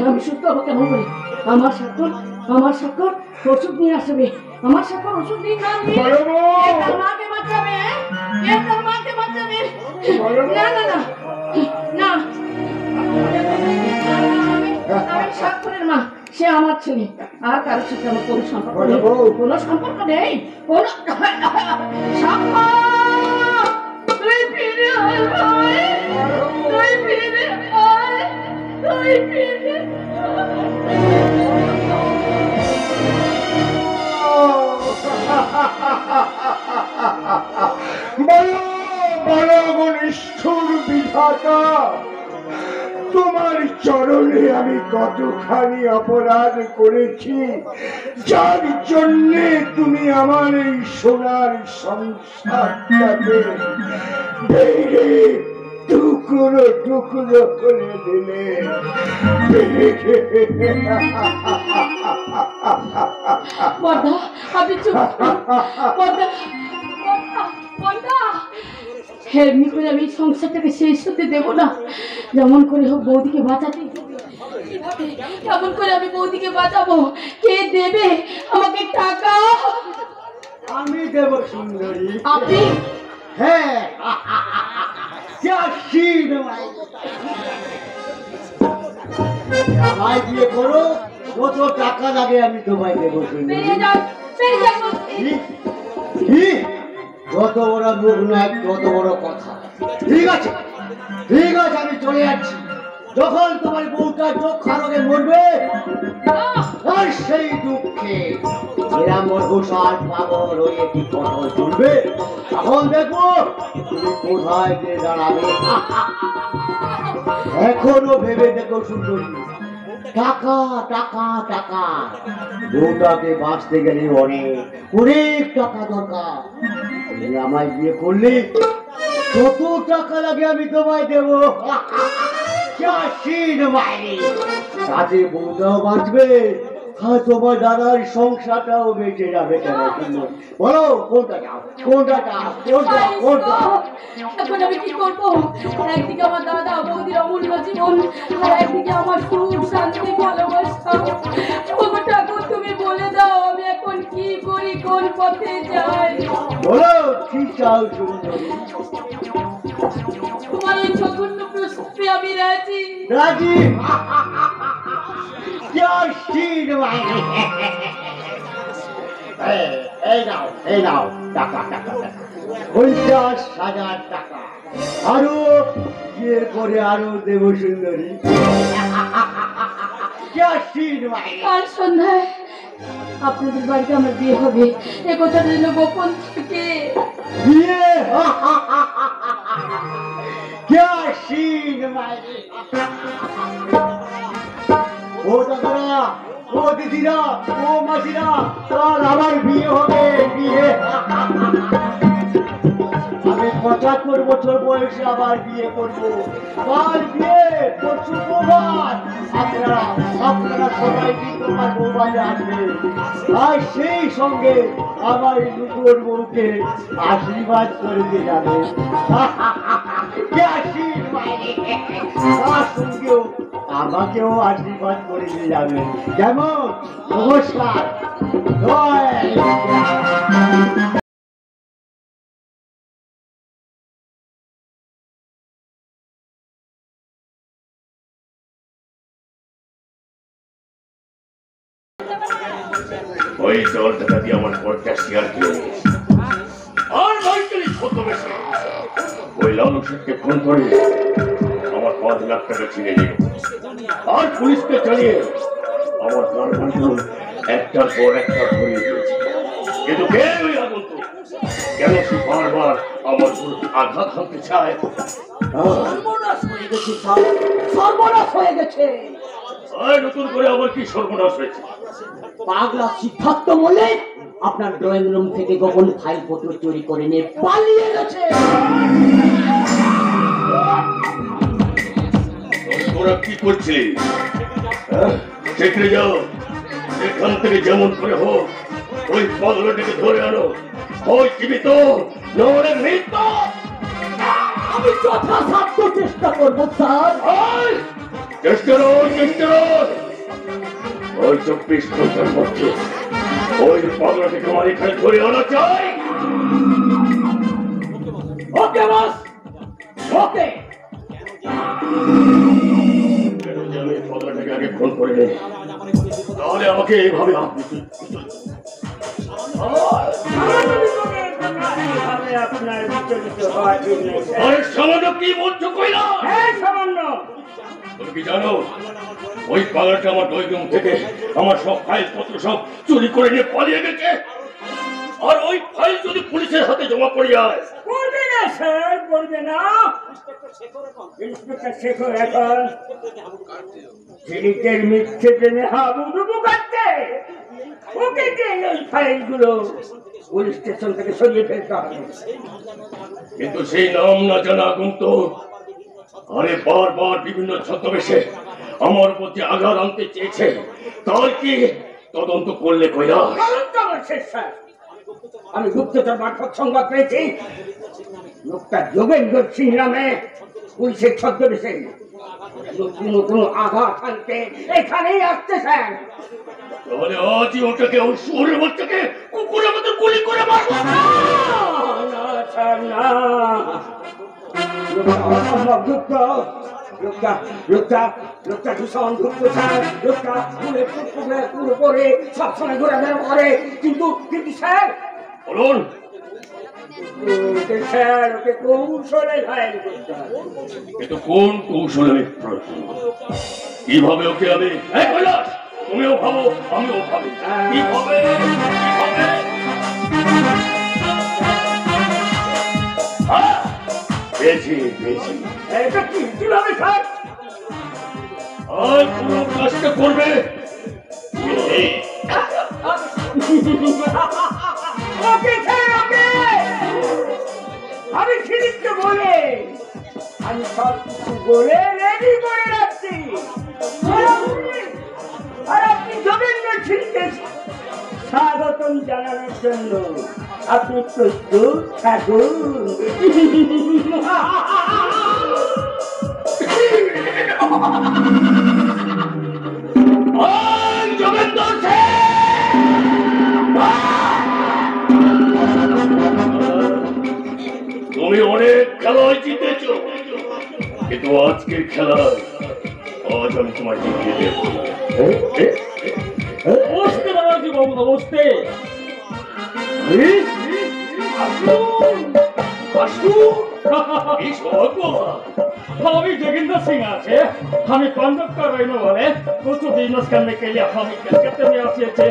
আমি সুস্থ হবো কেমন করে? আমার স্বাক্ষর ওষুধ নিয়ে আসবে, আমার স্বাক্ষর ওষুধ নিয়ে না নিয়ে তার মাকে বাঁচাবে, তার মাকে বাঁচাবে। না না না না, আমি স্বাক্ষরের মা, সে আমার ছেলে, আর কারোর সাথে আমার কোনো সম্পর্ক নেই, কোনো সম্পর্ক নেই। তুই ফিরে আয় ভাই, তুই ফিরে আয়, তুই ফিরে বলো বলো নিষ্ঠুর বিধাতা, তোমার চরণে আমি কতখানি অপরাধ করেছি, যার জন্যে তুমি আমার এই সোনার সংসারটাকে ভেঙে টুকরো টুকরো করে দিলে। বর্দা, আপনি চুপ বর্দা, বর্দা, এমনি করে আমি সংসারটাকে শেষ হতে দেবো না। যেমন করে হোক বৌদিকে বাঁচাতে, কেমন করে আমি বৌদিকে বাঁচাবো? কে দেবে আমাকে টাকা? আমি দেব সুন্দরী। আপনি? হ্যাঁ, আমায় বিয়ে করো, কত টাকা লাগে আমি তোমায় দেবো সুন্দরী। বেরিয়ে যান, বেরিয়ে যান বলছি। কি? যত বড় মুখ নয় তত বড় কথা। ঠিক আছে, ঠিক আছে, আমি চলে যাচ্ছি। যখন তোমার বউটা চোখা রোগে মরবে, আর সেই দুঃখে এরা মরঘুষার পাগল হয়ে কি কথা চলবে, তখন দেখবো তুমি কোথায় গিয়ে দাঁড়াবে। এখনো ভেবে দেখো সুন্দরী, টাকা টাকা টাকা, বউটাকে বাঁচতে গেলে অনেক অনেক টাকা দরকার। তুমি আমায় বিয়ে করলে কত টাকা লাগে আমি তোমায় দেবো। তাতে বউটাও বাঁচবে, আর তোমার দাদার সংসারটাও বেঁচে যাবে। কেন সুন্দর, বলো কোনটা চাও, কোনটা চাও, কোনটা কোনটা? এখন আমি কি করবো? একদিকে আমার দাদা বৌদির অমূল্য জীবন, আর একদিকে আমার সুখ শান্তি ভালোবাসা। ওগো ঠাকুর, তুমি বলে দাও আমি এখন কি করি, কোন পথে যাই? বলো কি চাও সুন্দরী? তোমার এই জঘন্য প্রশ্নে আমি রাজি। রাজি? জয়শ্রী মায়ের। এই নাও টাকা টাকা টাকা 50,000 টাকা। আরো বিয়ের পরে আরো দেব সুন্দরী। জয়শ্রী মায়ের। কাল সন্ধ্যায় আপনাদের বাড়িতে আমার বিয়ে হবে, এ কথাটা যেন গোপন থাকে। বিয়ে? জয়শ্রী মায়ের। ও দাদারা, ও দিদিরা, ও মাসিরা, কাল আমার বিয়ে হবে। বিয়ে আমি 75 বছর বয়সে আবার বিয়ে করবো। কাল বিয়ে, পরশু বৌভাত। আপনারা সবাই কিন্তু আমার বৌভাতে আসবেন। আর সেই সঙ্গে আমার নতুন বউকে আশীর্বাদ করে দিয়ে যাবে। তার সঙ্গেও আমাকেও আশীর্বাদ করে দিয়ে যাবে। যেমন নমস্কার। ওই দল টাকা দিয়ে আমার পরটা শেয়ার কিনে নিয়েছে। আর নয়তলি ছদ্মবেশে ওই লালু শেখকে ফোন করে আমার 5 লাখ টাকা ছিনে নিয়ে আর পুলিশকে চালিয়ে আমার কারখানাগুলো একটার পর একটা ধরিয়ে দিয়েছে। কিন্তু কে ওই আগন্তুক? কেন সে বারবার আমার উপর আঘাত হানতে চায়? সর্বনাশ হয়ে গেছে, সর্বনাশ হয়ে গেছে। আর নতুন করে আবার কি সর্বনাশ হয়েছে? পাগলা সিদ্ধার্থ মল্লিক আপনার ড্রয়িং রুম থেকে গোপন ফাইল পত্র চুরি করে নিয়ে পালিয়ে গেছে। তোরা কি করছিস? সেখানে যাও, এখান থেকে যেমন করে হোক ওই পাগলাটাকে ধরে আনো। ওই জীবিত নরে মৃত। আমি যথাসাধ্য চেষ্টা করবো স্যার। চেষ্টা ওই 24 ঘন্টার মধ্যে ওই পাগলাটাকে আমার এখানে ধরে আনা চাই। ওকে বস, ওকে। আমি পাগলাটাকে আগে ফোন করে নেই, তাহলে আমাকে এইভাবে সামান্য কি বলছো কইলা? সামান্য তুমি কি জানো ওই পাগলাটা আমার ড্রয়িং থেকে আমার সব ফাইল পত্র সব চুরি করে নিয়ে পালিয়ে গেছে। আর ওই ফাইল যদি পুলিশের হাতে জমা পড়ে যায়? করবে না স্যার, করবে না। ইন্সপেক্টর শেখর এখন ঝিলিকের মিথ্যে জেনে হাবুডুবু করতে। ওকে যে ওই ফাইলগুলো পুলিশ স্টেশন থেকে সরিয়ে ফেলতে হবে। কিন্তু সেই নাম না জানা আগন্তুক আরে বারবার বিভিন্ন ছদ্মবেশে আমার প্রতি আঘাত আনতে চেয়েছে। তার কি তদন্ত করলে কইরা? তদন্ত আমার শেষ স্যার। আমি গুপ্তচর মারফত সংবাদ পেয়েছি লোকটা যোগেন্দ্র সিং নামে পুলিশের ছদ্মবেশে নতুন নতুন আঘাত আনতে এখানেই আসছে স্যার। তাহলে আজই ওটাকে ওই শুয়োরের বাচ্চাকে কুকুরের মতো গুলি করে মারবো। না স্যার, না। লোকটা ভীষণ গুপ্ত স্যার। লোকটা পুরো করে সবসময় ঘোরাফেরা করে। কিন্তু স্যার, বলুন। স্যার ওকে কৌশলে ঘায়েল করতে হবে। কিন্তু কোন কৌশলে আমি প্রয়োগ করব? কিভাবে ওকে আমি? কৈলাস, তুমিও ভাবো আমিও ভাবি। কিভাবে? পেয়েছি। এটা কিভাবে স্যার? আর পুরো কাজটা করবে ওকে স্যার, ওকে। আমি ঝিলিককে বলে আমি সব কিছু বলে রেডি করে রাখছি। আর আপনি যোগেন্দ্র সিংকে স্বাগতম জানানোর জন্য আপনি প্রস্তুত থাকুন। যোগেন্দ্র সেন, তুমি অনেক খেলায় জিতেছ, কিন্তু আজকের খেলায় আজ আমি তোমায় জিতিয়ে দেব। নমস্তে দাদাজি বাবু, নমস্তে। আমি जोगिंदर सिंह আছে, আমি पंजाब का रहने वाले, कुछ बिजनेस करने के लिए हम कलकत्ते में आए थे।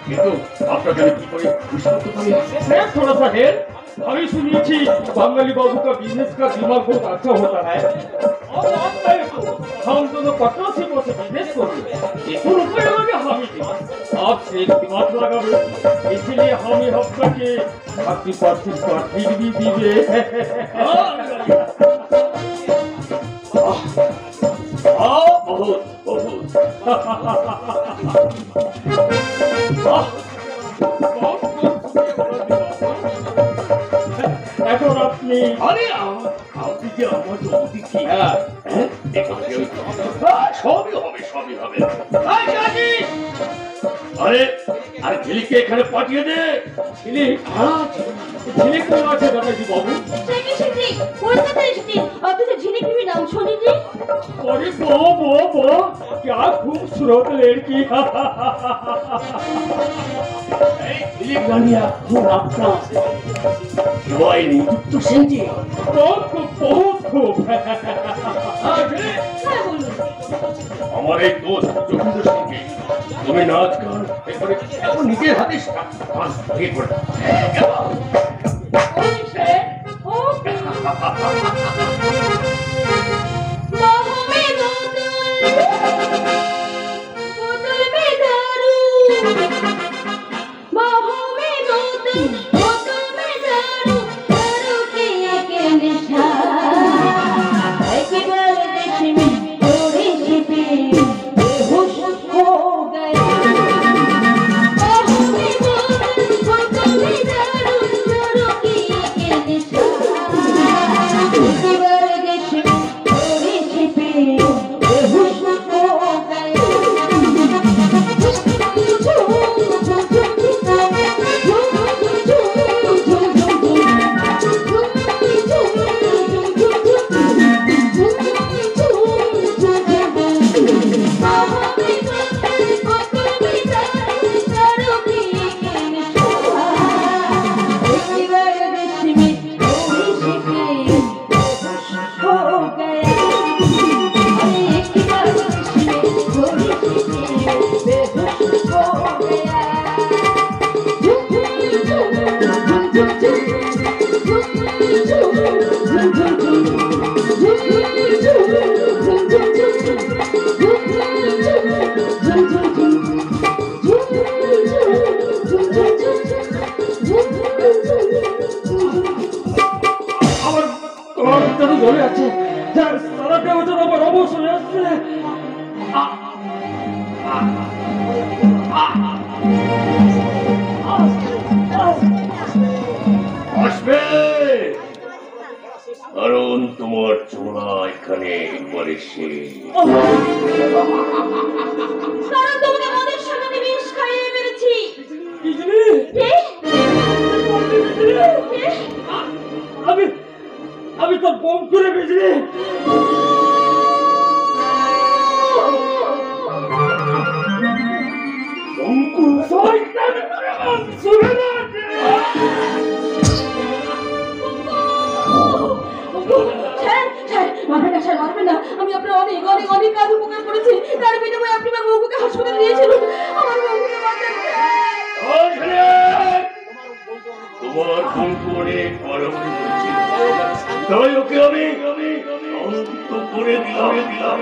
কিন্তু আপনাকে আমি কি করে খুশি করতে পারি? मैं थोड़ा सा है, अभी सुनिए थी बंगाली बाबू का बिजनेस का दिमाग बहुत अच्छा होता है, और लगता है तो हम दोनों पार्टनरशिप से बिजनेस करें, इसको रुपए लगे हम ही आपसे दिमाग लगा, इसलिए हम ही हफ्ता के 30% का ठीक भी दीजिए। बहुत बहुत এখন আপনি আরে আপনি যে আমার অতিথি, সবই হবে সবই হবে। আরে আরে ঝিলিককে এখানে পাঠিয়ে দে। ঝিলিক, ঝিলিক কোন আছে দাদাজি বাবু? কলকাতা এসেছি, অথচ ঝিলিক তুমি নাম শুনিনি। अरे वो क्या खूबसूरत लड़की। ঝিলিক রানিয়া খুব আপনা জয় নিযুক্ত সেনজি, बहुत खूब, बहुत खूब। আমার এই দোস্ত যোগেন্দ্র সিংকে তুমি নাচ গান এরপরে এখন নিজের হাতে ডান্স করে ধরে আছে, যার সারা দেবতার আমার অবশ্যই আসছে। আসবে, কারণ তোমার চোলা এখানে একবার এসে কারণ তোমাকে আমাদের সামনে বিষ খাইয়ে মেরেছি। আমি তো বোম করে বেজলে মারবেন না, আমি আপনার অনেক অনেক অনেক কাজ উপকার করেছি, তার বিনিময়ে আপনি আমার বউকে হাসপাতালে নিয়েছিলেন। আমার বউকে তোমার বন্ধু অনেক বাড়াবাড়ি করেছে, তাই ওকে আমি অন্ত করে দিলাম।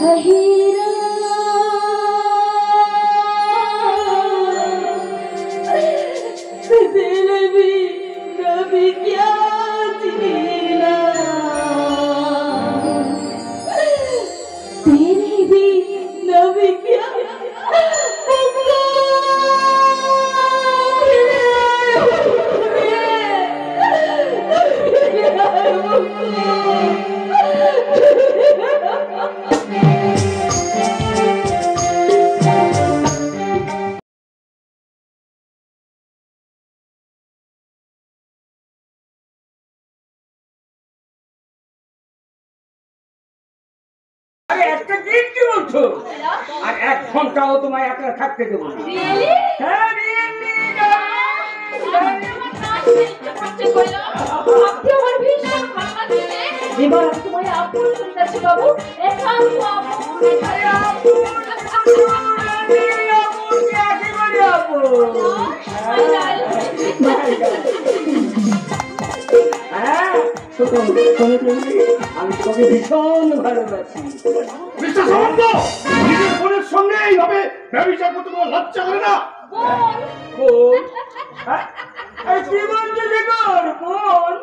हहीरा तेरे भी कभी क्या जीना तेरे भी नबी क्या আরে একটা দিন কি বলছো? আর 1 ঘন্টাও তোমায় একা থাকতে দেবো না। Really? হ্যাঁ, really, এবার তোমায় আপন করে যাচ্ছে বাবু, একান্ত আমি তোকে ভীষণ ভালোবাসি। মিস্টার সামন্ত, নিজের বোনের সঙ্গে এইভাবে ব্যবচার করতে তোমার লজ্জা করে না? বোন? আরে কি বলছো শেখর? বোন?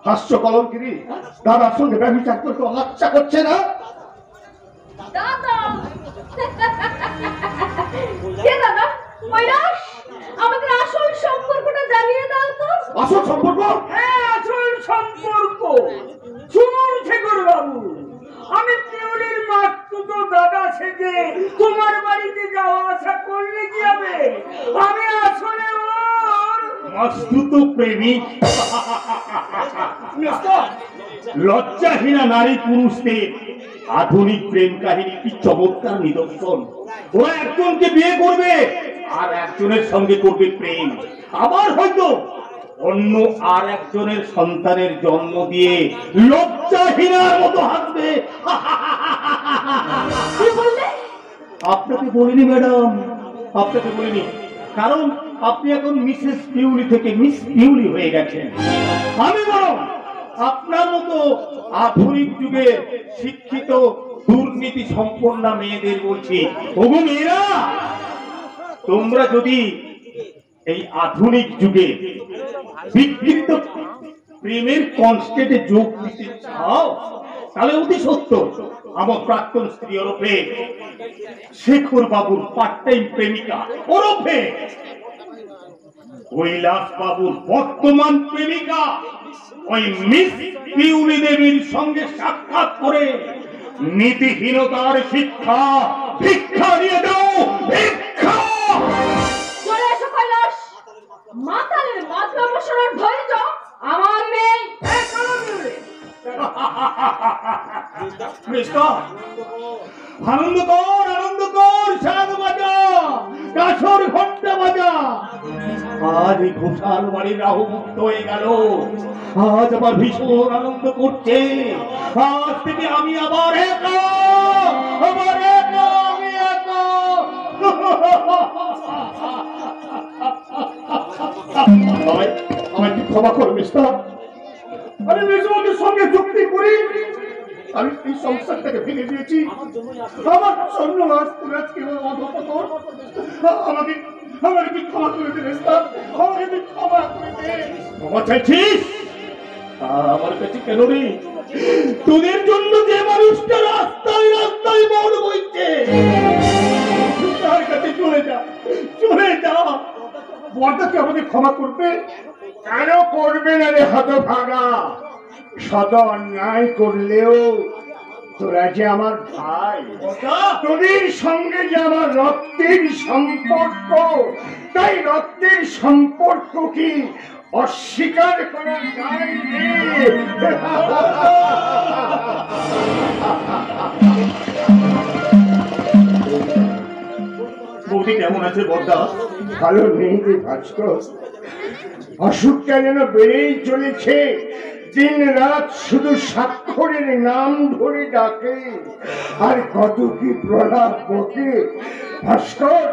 হাস্য কলঙ্কিনী, দাদার সঙ্গে ব্যবচার করতে লজ্জা করছে না? দাদা কে দাদা? কৈলাস, আমাদের আসল সম্পর্কটা জানিয়ে দাও তো। আসল সম্পর্ক? হ্যাঁ, আসল সম্পর্ক। শুনুন শেখর বাবু, আমি পিউলির মাতুতো দাদা সেজে তোমার বাড়িতে যাওয়া আসা করলে কি হবে? আমি আসলে ওর মাস্তুত প্রেমিক। লজ্জাহীনা নারী পুরুষদের আধুনিক প্রেম কাহিনী কি চমৎকার নিদর্শন। ওরা একজনকে বিয়ে করবে আর একজনের সঙ্গে করবে প্রেম, আবার হয়তো অন্য আর একজনের সন্তানের জন্ম দিয়ে লজ্জাহীনার মতো হাসবে। কি বললে? আপনাকে বলিনি ম্যাডাম, আপনাকে বলিনি, কারণ আপনি এখন মিসেস পিউলি থেকে মিস পিউলি হয়ে গেছেন। আমি বরং আপনার মতো আধুনিক যুগের শিক্ষিত দুর্নীতি সম্পন্ন মেয়েদের বলছি, ওগো মেয়েরা, তোমরা যদি এই আধুনিক যুগে বিকৃত প্রেমের কনস্টেটে যোগ দিতে চাও, তাহলে অতি সত্য আমার প্রাক্তন স্ত্রী ওরফে শেখর বাবুর পার্ট টাইম প্রেমিকা ওরফে কৈলাস বাবুর বর্তমান প্রেমিকা ওই মিস পিউলি দেবীর সঙ্গে সাক্ষাৎ করে নীতিহীনতার শিক্ষা ভিক্ষা নিয়ে দাও, ভিক্ষা। চলে এসো কৈলাস, মাতালের মাথা বসানোর ধৈর্য আমার নেই। আনন্দ কর, আনন্দ কর, শাক বাজা, কাছর ঘন্টা বাজা। আজ এই ঘোষাল বাড়ির রাহু মুক্ত হয়ে গেল, আজ আবার ভীষণ আনন্দ করছে। আজ থেকে আমি আবার একা, আবার একা, আমি একা। আমাকে ক্ষমা করো মিস্টার, আমি মেজবাদের সঙ্গে যুক্তি করি, আমি এই সংসারটাকে ভেঙে দিয়েছি। আমার জন্য আজ তুমি আজকে অধঃপতন। আমাকে আমাকে ক্ষমা করে দে মিস্টার, আমাকে ক্ষমা করে দে। ক্ষমা চাইছিস? আমার কাছে কেন রে? তোদের জন্য যে মানুষটা রাস্তায় রাস্তায় মন বইছে, তার কাছে চলে যা, চলে যা। বড়দা কি আমাকে ক্ষমা করবে? কেন করবে না রে হতভাগা? শত অন্যায় করলেও তোরা যে আমার ভাই, তোদের সঙ্গে যে আমার রক্তের সম্পর্ক, তাই রক্তের সম্পর্ক কি অস্বীকার করা যায় রে? বৌদি কেমন আছে বড়দা? ভালো নেই রে ভাস্কর, অসুখটা যেন বেড়েই চলেছে। দিন রাত শুধু স্বাক্ষরের নাম ধরে ডাকে, আর কত কি প্রলাপ বকে। ভাস্কর,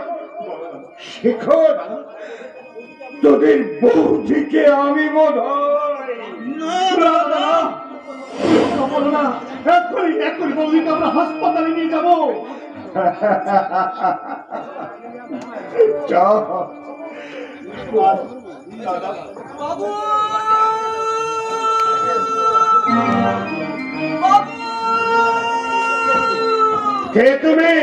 শেখর, তোদের বৌদিকে আমি বোধ হয় এক্ষুনি বৌদি আমরা হাসপাতালে নিয়ে যাবো। যাও। দাদা কে তুমি?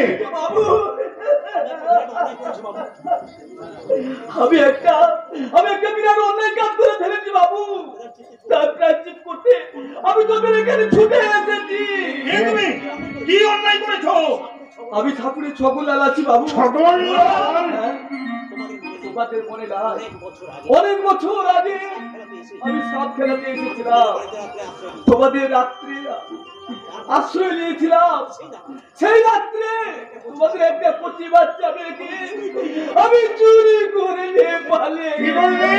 আমি একটা বিরাট অন্যায় কাজ করে ফেলেছি বাবু। তার প্রায়শ্চিত্ত করতে আমি তোদের এখানে ছুটে এসেছি। তুমি কি অন্যায় করেছো? আমি ঠাকুরের ছগলাল আছি বাবু। ছগলাল? তোমাদের মনে নাই অনেক বছর আগে আমি সাপ খেলাতে এসেছিলাম, তোমাদের রাত্রে আশ্রয় নিয়েছিলাম। সেই রাত্রে তোমাদের একটা কচি বাচ্চা মেয়েকে আমি চুরি করে নিয়ে পালিয়ে কি বললে?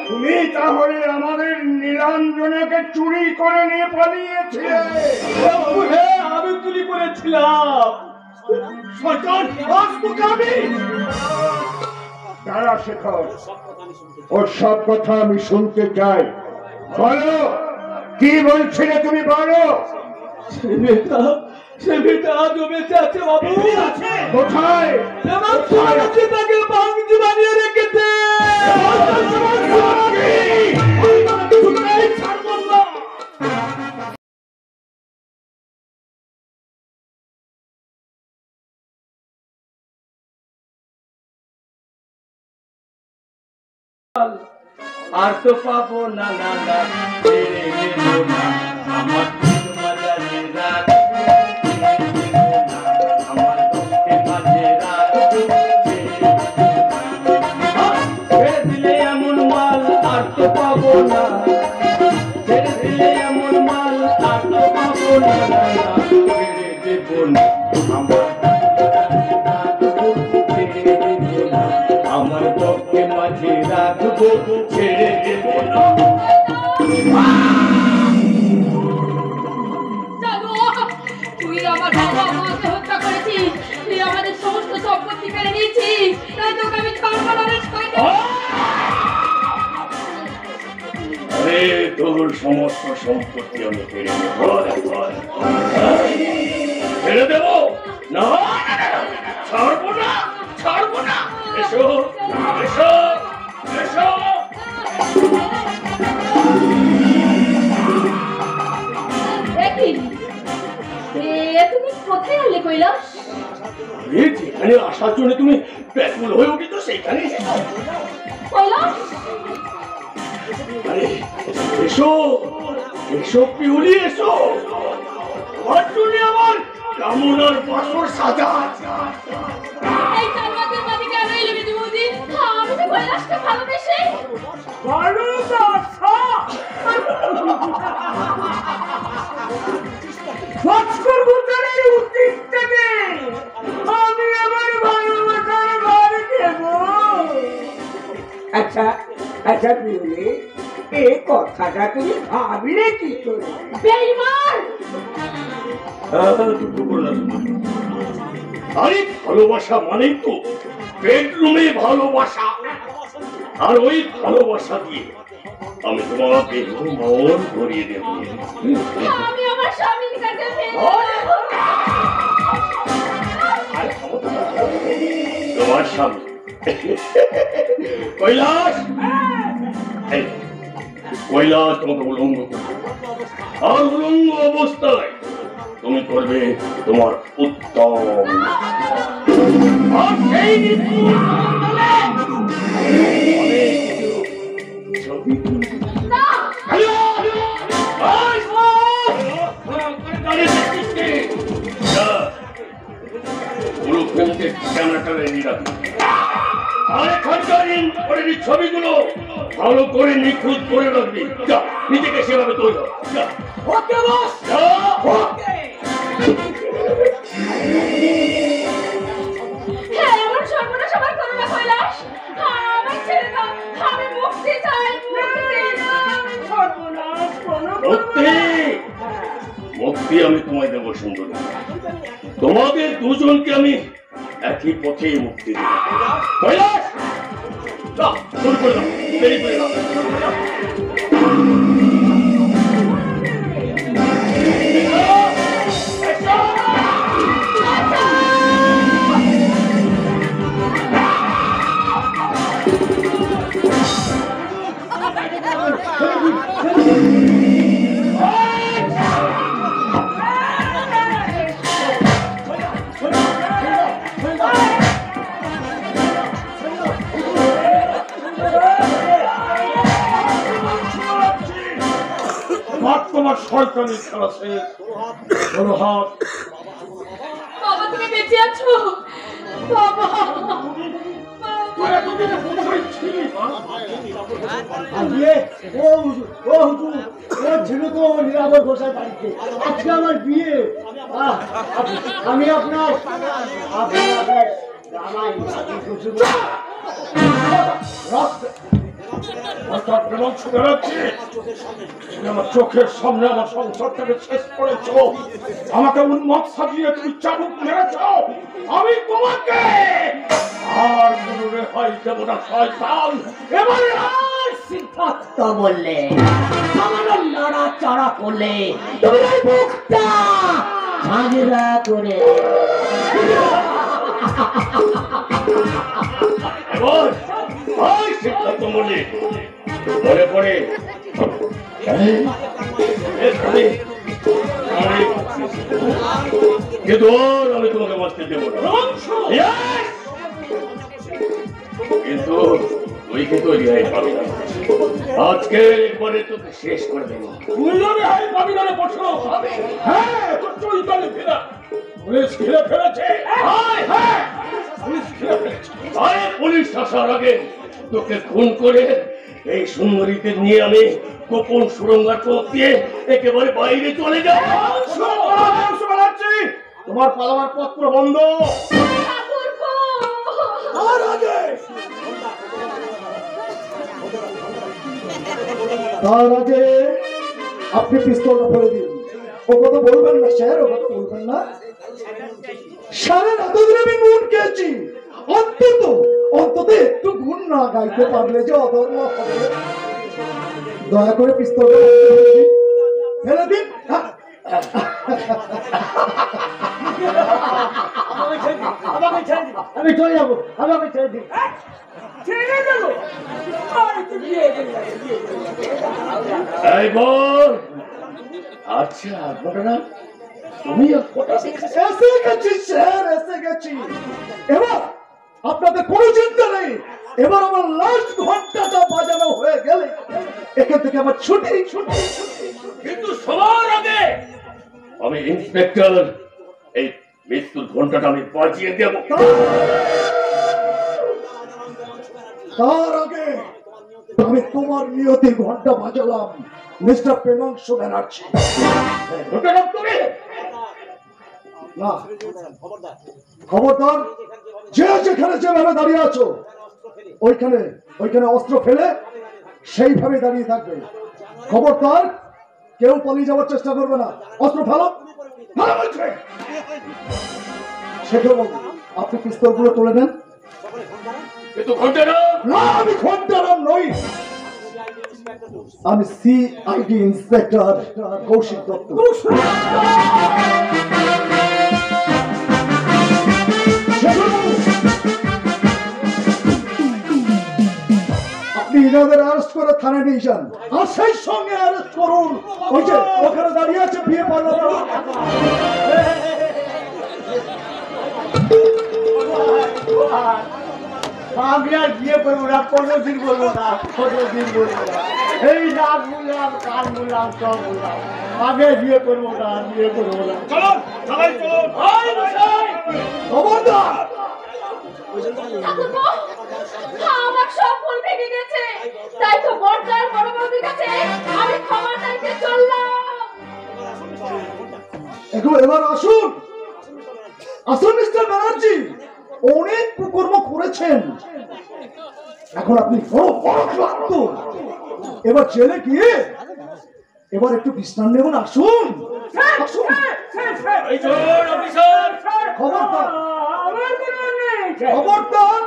তুমি তাহলে আমাদের নীলাঞ্জনাকে চুরি করে নিয়ে পালিয়েছিলে? হ্যাঁ, আমি চুরি করেছিলাম। শয়তান, আজ তোকে আমি দাঁড়া শেখর, ওর সব কথা আমি শুনতে চাই। বলো, কি বলছিলে তুমি? বলো। সে মেয়েটা আজও বেঁচে আছে বাবু। কোথায়? এবং তাকে বাংজি বানিয়ে রেখেছে। আর তো পাবো না না না, ছেড়ে দেবো না আমার মাঝারে রাত, আমার দোষে মাঝে রাত, ছেড়ে দিলে এমন মাল আর তো পাবো না, ছেড়ে দিলে এমন মাল আর তো পাবো না, ছেড়ে দেবো না আমার আমার পক্ষে মাঝে রাখবো, ছেড়ে দেবো না। তুই আমার বাবা মাকে হত্যা করেছিস, তুই আমাদের সমস্ত সম্পত্তি কেড়ে নিয়েছিস, তাই তোকে আমি ছাড়বো না। আরে তোর সমস্ত সম্পত্তি আমি কেড়ে নেব। ছেড়ে দেবো না, ছাড়বো না, ছাড়বো না। এসো এসো এসো। তুমি কোথায় এলে কৈলাস? যেখানে আসার জন্য তুমি ব্যাকুল হয়ে উঠি তো সেইখানে কৈলাস, আরে এসো এসো পিউলি, এসো। আমার জন্য আমার কামনার বাসর সাজা। এই জান্নাতের মাঝে কেন এলে বিদুমতি? আমি তো কৈলাসকে ভালোবেসে আচ্ছা আচ্ছা পিউলি, এই কথাটা তুমি ভাবলে কি করে? বেঈমান! আরে ভালোবাসা মানে তো বেডরুমে ভালোবাসা, আর ওই ভালোবাসা দিয়ে আমি তোমাকে মন ভরিয়ে দেব। আমি আমার স্বামীর কাছে তোমার স্বামী কৈলাস, কৈলাস তোমাকে উলঙ্গ করবে, আর উলঙ্গ অবস্থায় তুমি করবে তোমার উত্তম। আর সেই ছবিগুলো ভালো করে নিখুঁত করে রাখবি। নিজেকে সেভাবে তৈরি এমন সর্বনাশ আমার করো না কৈলাস। আমার ছেড়ে দাও, আমি মুক্তি চাই। মুক্তি আমি তোমায় দেবো সুন্দরী। তোমাদের দুজনকে আমি একই পথে মুক্তি দেব। কৈলাস, শুরু করে দাও, দেরি করে দাও। শয়তানি খেলা শেষ। তোর হাত বাবা তুমি বেঁচে আছো বাবা তুই এতদিনে কোথায় ছিলি মা? আজকে ও হুজুর ও ছিল তো নিরাপদ গোসাই বাড়িতে। আজকে আমার বিয়ে। আমি আপনার জামাই শ্বশুর। আমার চোখের সামনে আমার সংসারটাকে শেষ করেছ, আমাকে উন্মাদ সাজিয়ে তুমি চাবুক মেরেছ। আমি তোমাকে আর কোনো রেহাই দেব না শয়তান। এবারে আর সিদ্ধার্থ বললে সামান্য নাড়াচাড়া করলে তুমি এই মুখটা ঝাঁঝরা করে এবার ওই সিদ্ধার্থ মল্লিক মনে পড়ে কিন্তু আমি তোমাকে বাঁচতে দেবো না। Yes! কিন্তু তুই কিন্তু রেহাই পাবি না। আজকে একবারে তোকে শেষ করে দেবো। তুই রেহাই পাবি না রে পশু। হ্যাঁ তোর চৈতালি ফেরা পুলিশ ঘিরে ফেলেছে। হ্যাঁ পুলিশ ঘিরে ফেলেছে। আরে পুলিশ আসার আগে তোকে খুন করে এই সুন্দরীদের নিয়ে আমি গোপন সুরঙ্গার পথ দিয়ে একেবারে বাইরে চলে যাও। তোমার পালাবার পত্র বন্ধ। তার আগে আপনি পিস্তলটা ফেলে দিন। ও কথা বলবেন না স্যার, ও কথা বলবেন না। স্যারের এতদিন আমি নুন খেয়েছি, অন্তত একটু গুণ না গাইতে পারলে যে অধর্ম হবে। দয়া করে পিস্তলটা ফেলে দিন। আমি চলে যাবো, আমাকে ছেড়ে দিন। এই বল। আচ্ছা ঘটনা তুমি এসে গেছি স্যার, এসে গেছি। এবার আপনাদের কোনো চিন্তা নেই। এবার আমার লাস্ট ঘন্টাটা বাজানো হয়ে গেলে এখান থেকে আমার ছুটি। কিন্তু সবার আগে আমি ইন্সপেক্টর এই মৃত্যুর ঘন্টাটা আমি বাজিয়ে দেব। তার আগে আমি তোমার নিয়তির ঘন্টা বাজালাম, মিস্টার প্রেমাংশু ব্যানার্জি। ঘন্টাটা তুমি না, খবরদার, যে যেখানে যেভাবে দাঁড়িয়ে আছো ওইখানে অস্ত্র ফেলে সেইভাবে দাঁড়িয়ে থাকবে। খবরদার, কেউ পালিয়ে যাওয়ার চেষ্টা করবে না। অস্ত্র ফেলো। ভালো বলছে। শেখর বাবু, আপনি পিস্তলগুলো তুলে নেন। কিন্তু ঘন্টাটা না, আমি ঘন্টারাম নই, আমি সিআইডি ইন্সপেক্টর কৌশিক দত্ত। আপনি ইনাদের অ্যারেস্ট করে থানায় নিয়ে যান, আর সেই সঙ্গে অ্যারেস্ট করুন ওই যে ওখানে দাঁড়িয়ে আছে বিয়ে পার্লার। আমি আর বিয়ে করবো না, 15 দিন বলবো না, 15 দিন বলবো না। এই নাক বললাম, কান বললাম, সব বললাম। আমি আর বিয়ে করবো না, বিয়ে করবো না। চলো সবাই চলুন। খবরদার, আমার সব ফুল ভেঙে গেছে, তাই তো বড়দার বড় বৌদির কাছে আমি ক্ষমা চাইতে চললাম। এবার আসুন, আসুন মিস্টার ব্যানার্জি। অনেক কুকর্ম করেছেন, এখন আপনি বড় ক্লান্ত। এবার জেলে গিয়ে এবার একটু বিশ্রাম নেবেন। আসুন আসুন। এই চলুন অফিসার। খবরদার, খবরদার।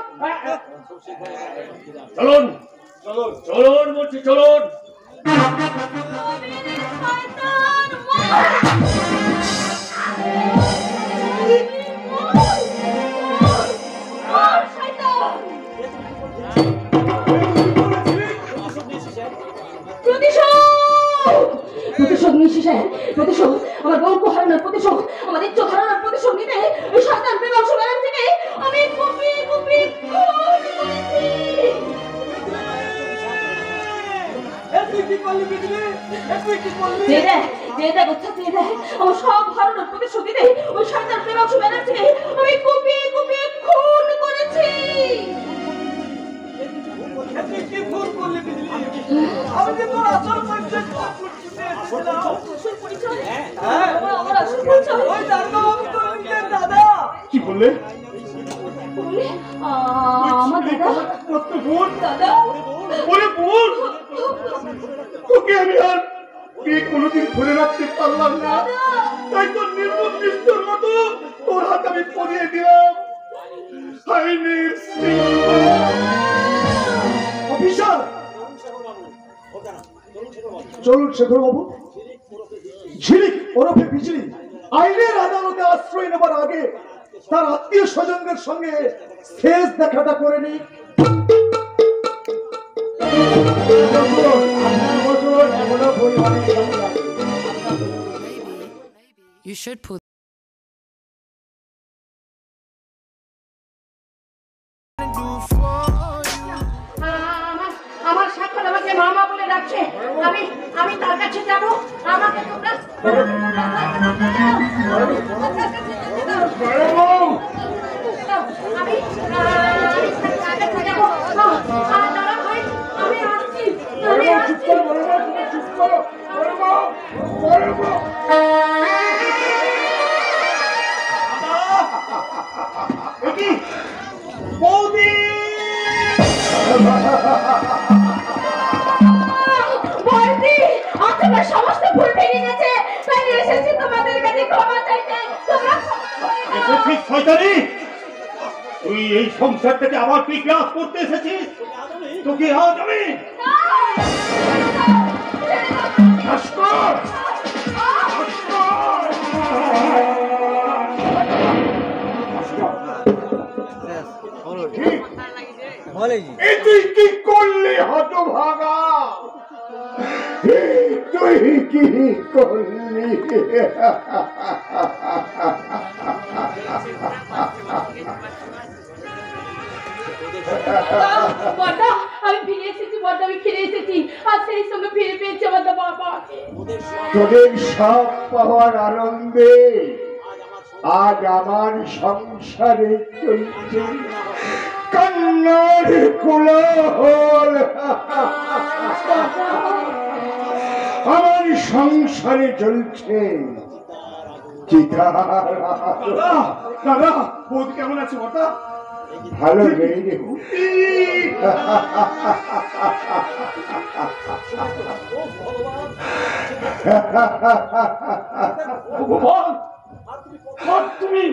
চলুন চলুন চলুন বলছি চলুন। প্রতিশোধ নিশি সাহেব, প্রতিশোধ, আমার বউকে হারানোর প্রতিশোধ, আমার ইজ্জত হারানোর প্রতিশোধ নিতে ওই শয়তান প্রেমাংশু ব্যানার্জিকে আমি কুপিয়ে কুপিয়ে খুন করেছি। যে ব্যবস্থা দিয়ে দেয় আমার সব হারানোর প্রতিশ্রুতি দেয় ওই শয়তান প্রেমাংশু ব্যানার্জিকে আমি কুপিয়ে কুপিয়ে খুন করেছি। আমি যে তোর আসল পরিচয় আমার আসল পরিচয় ওই দাদা, আমি তোর নিজের দাদা। কি বললে? আমার দাদা কত বোন, দাদা ওরে বোন, তোকে আমি আর বিয়ে কোনোদিন ধরে রাখতে পারলাম না, তাই তোর নির্মম নিষ্ঠুর মতো তোর হাত আমি পরিয়ে দিলাম। আইনের অফিসার চলুন শেখর বাবু। ঝিলিক ওরফে বিজলি আইনের আদালতে আশ্রয় নেবার আগে তার আত্মীয় স্বজনদের সঙ্গে শেষ দেখাটা করে নি। You should put আমার সাক্ষর আমাকে মামা বলে ডাকছে, আমি আমি তার কাছে যাব। আমাকে তোমরা আমি তার কাছে যাব। দাদা ভাই, আমি আসছি, আমি আসছি। বৌদি, বলছি আপনার সমস্ত ভুল ভেঙে গেছে, তাই এসেছি তোমাদের কাছে ক্ষমা চাইতে। তোমরা এসেছিস শয়তানি? তুই এই সংসার থেকে আবার তুই ক্লাস করতে এসেছিস? তোকে আজ আমি ভাস্কর, তুই কি করলি হতভাগা? তুই কি করলি? বড়দা আমি ফিরে এসেছি, বড়দা আমি ফিরে এসেছি, আর সেই সঙ্গে ফিরে পেয়েছি আমার বাবাকে। তোদের সব পাওয়ার আনন্দে আজ আমার সংসারে চলছে কান্নার কোলাহল। আমার সংসারে চলছে দাদা, বৌদি কেমন আছে বটা? ভালো নেই রে। ভগবান, আর তুমি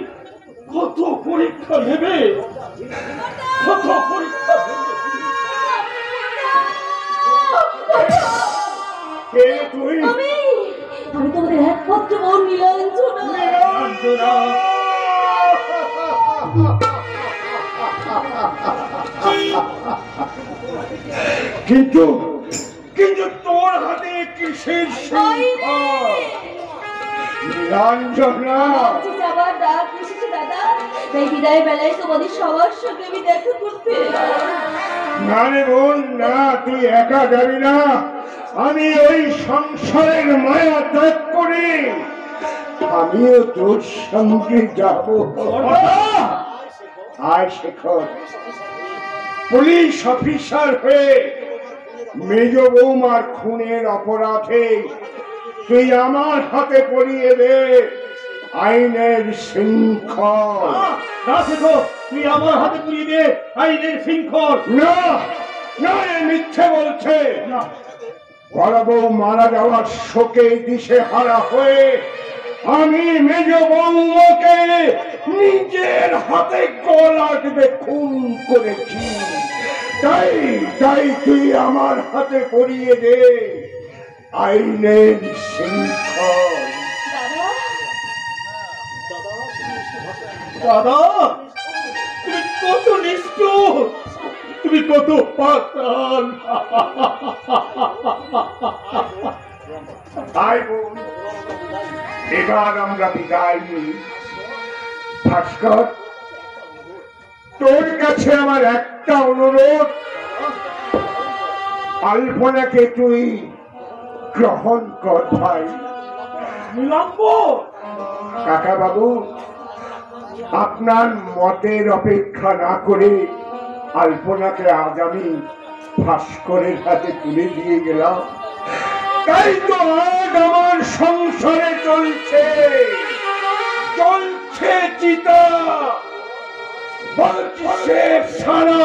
কত পরীক্ষা নেবে, কত পরীক্ষা নেবে? কে তুই? আমি তোমাদের একমাত্র বোন নীলাঞ্জনা। কিন্তু কিন্তু তোর হাতে কিসের নীলাঞ্জনা? যাবার ডাক এসেছে দাদা, তাই বিদায় বেলায় তোমাদের সবার সঙ্গে আমি দেখা করতে। না রে বোন না, তুই একা যাবি না। আমি ওই সংসারের মায়া ত্যাগ করে আমিও তোর সঙ্গে যাব। আয় শেখর, পুলিশ অফিসার হয়ে মেজ বৌমার খুনের অপরাধে তুই আমার হাতে পরিয়ে দে আইনের শৃঙ্খল। না শেখর, তুই আমার হাতে পুড়িয়ে দে আইনের শৃঙ্খল। না না, এ মিথ্যে বলছে। বড় বউ মারা যাওয়ার শোকে দিশে হারা হয়ে আমি মেজ বৌমাকে নিজের হাতে গলা টিপে খুন করেছি। তাই তাই তুই আমার হাতে পরিয়ে দে আইনের শৃঙ্খল। দাদা, তুমি কত নিষ্ঠুর, তুমি কত পাষাণ। ভাই বোন, এবার আমরা বিদায় নিই। ভাস্কর, তোর কাছে আমার একটা অনুরোধ, আলপনাকে তুই গ্রহণ কর ভাই। নীলাম্বর কাকা বাবু, আপনার মতের অপেক্ষা না করে আলপনাকে আজ আমি ভাস্করের হাতে তুলে দিয়ে গেলাম। তাই তো আজ আমার সংসারে চলছে চিতা, বলছে সারা।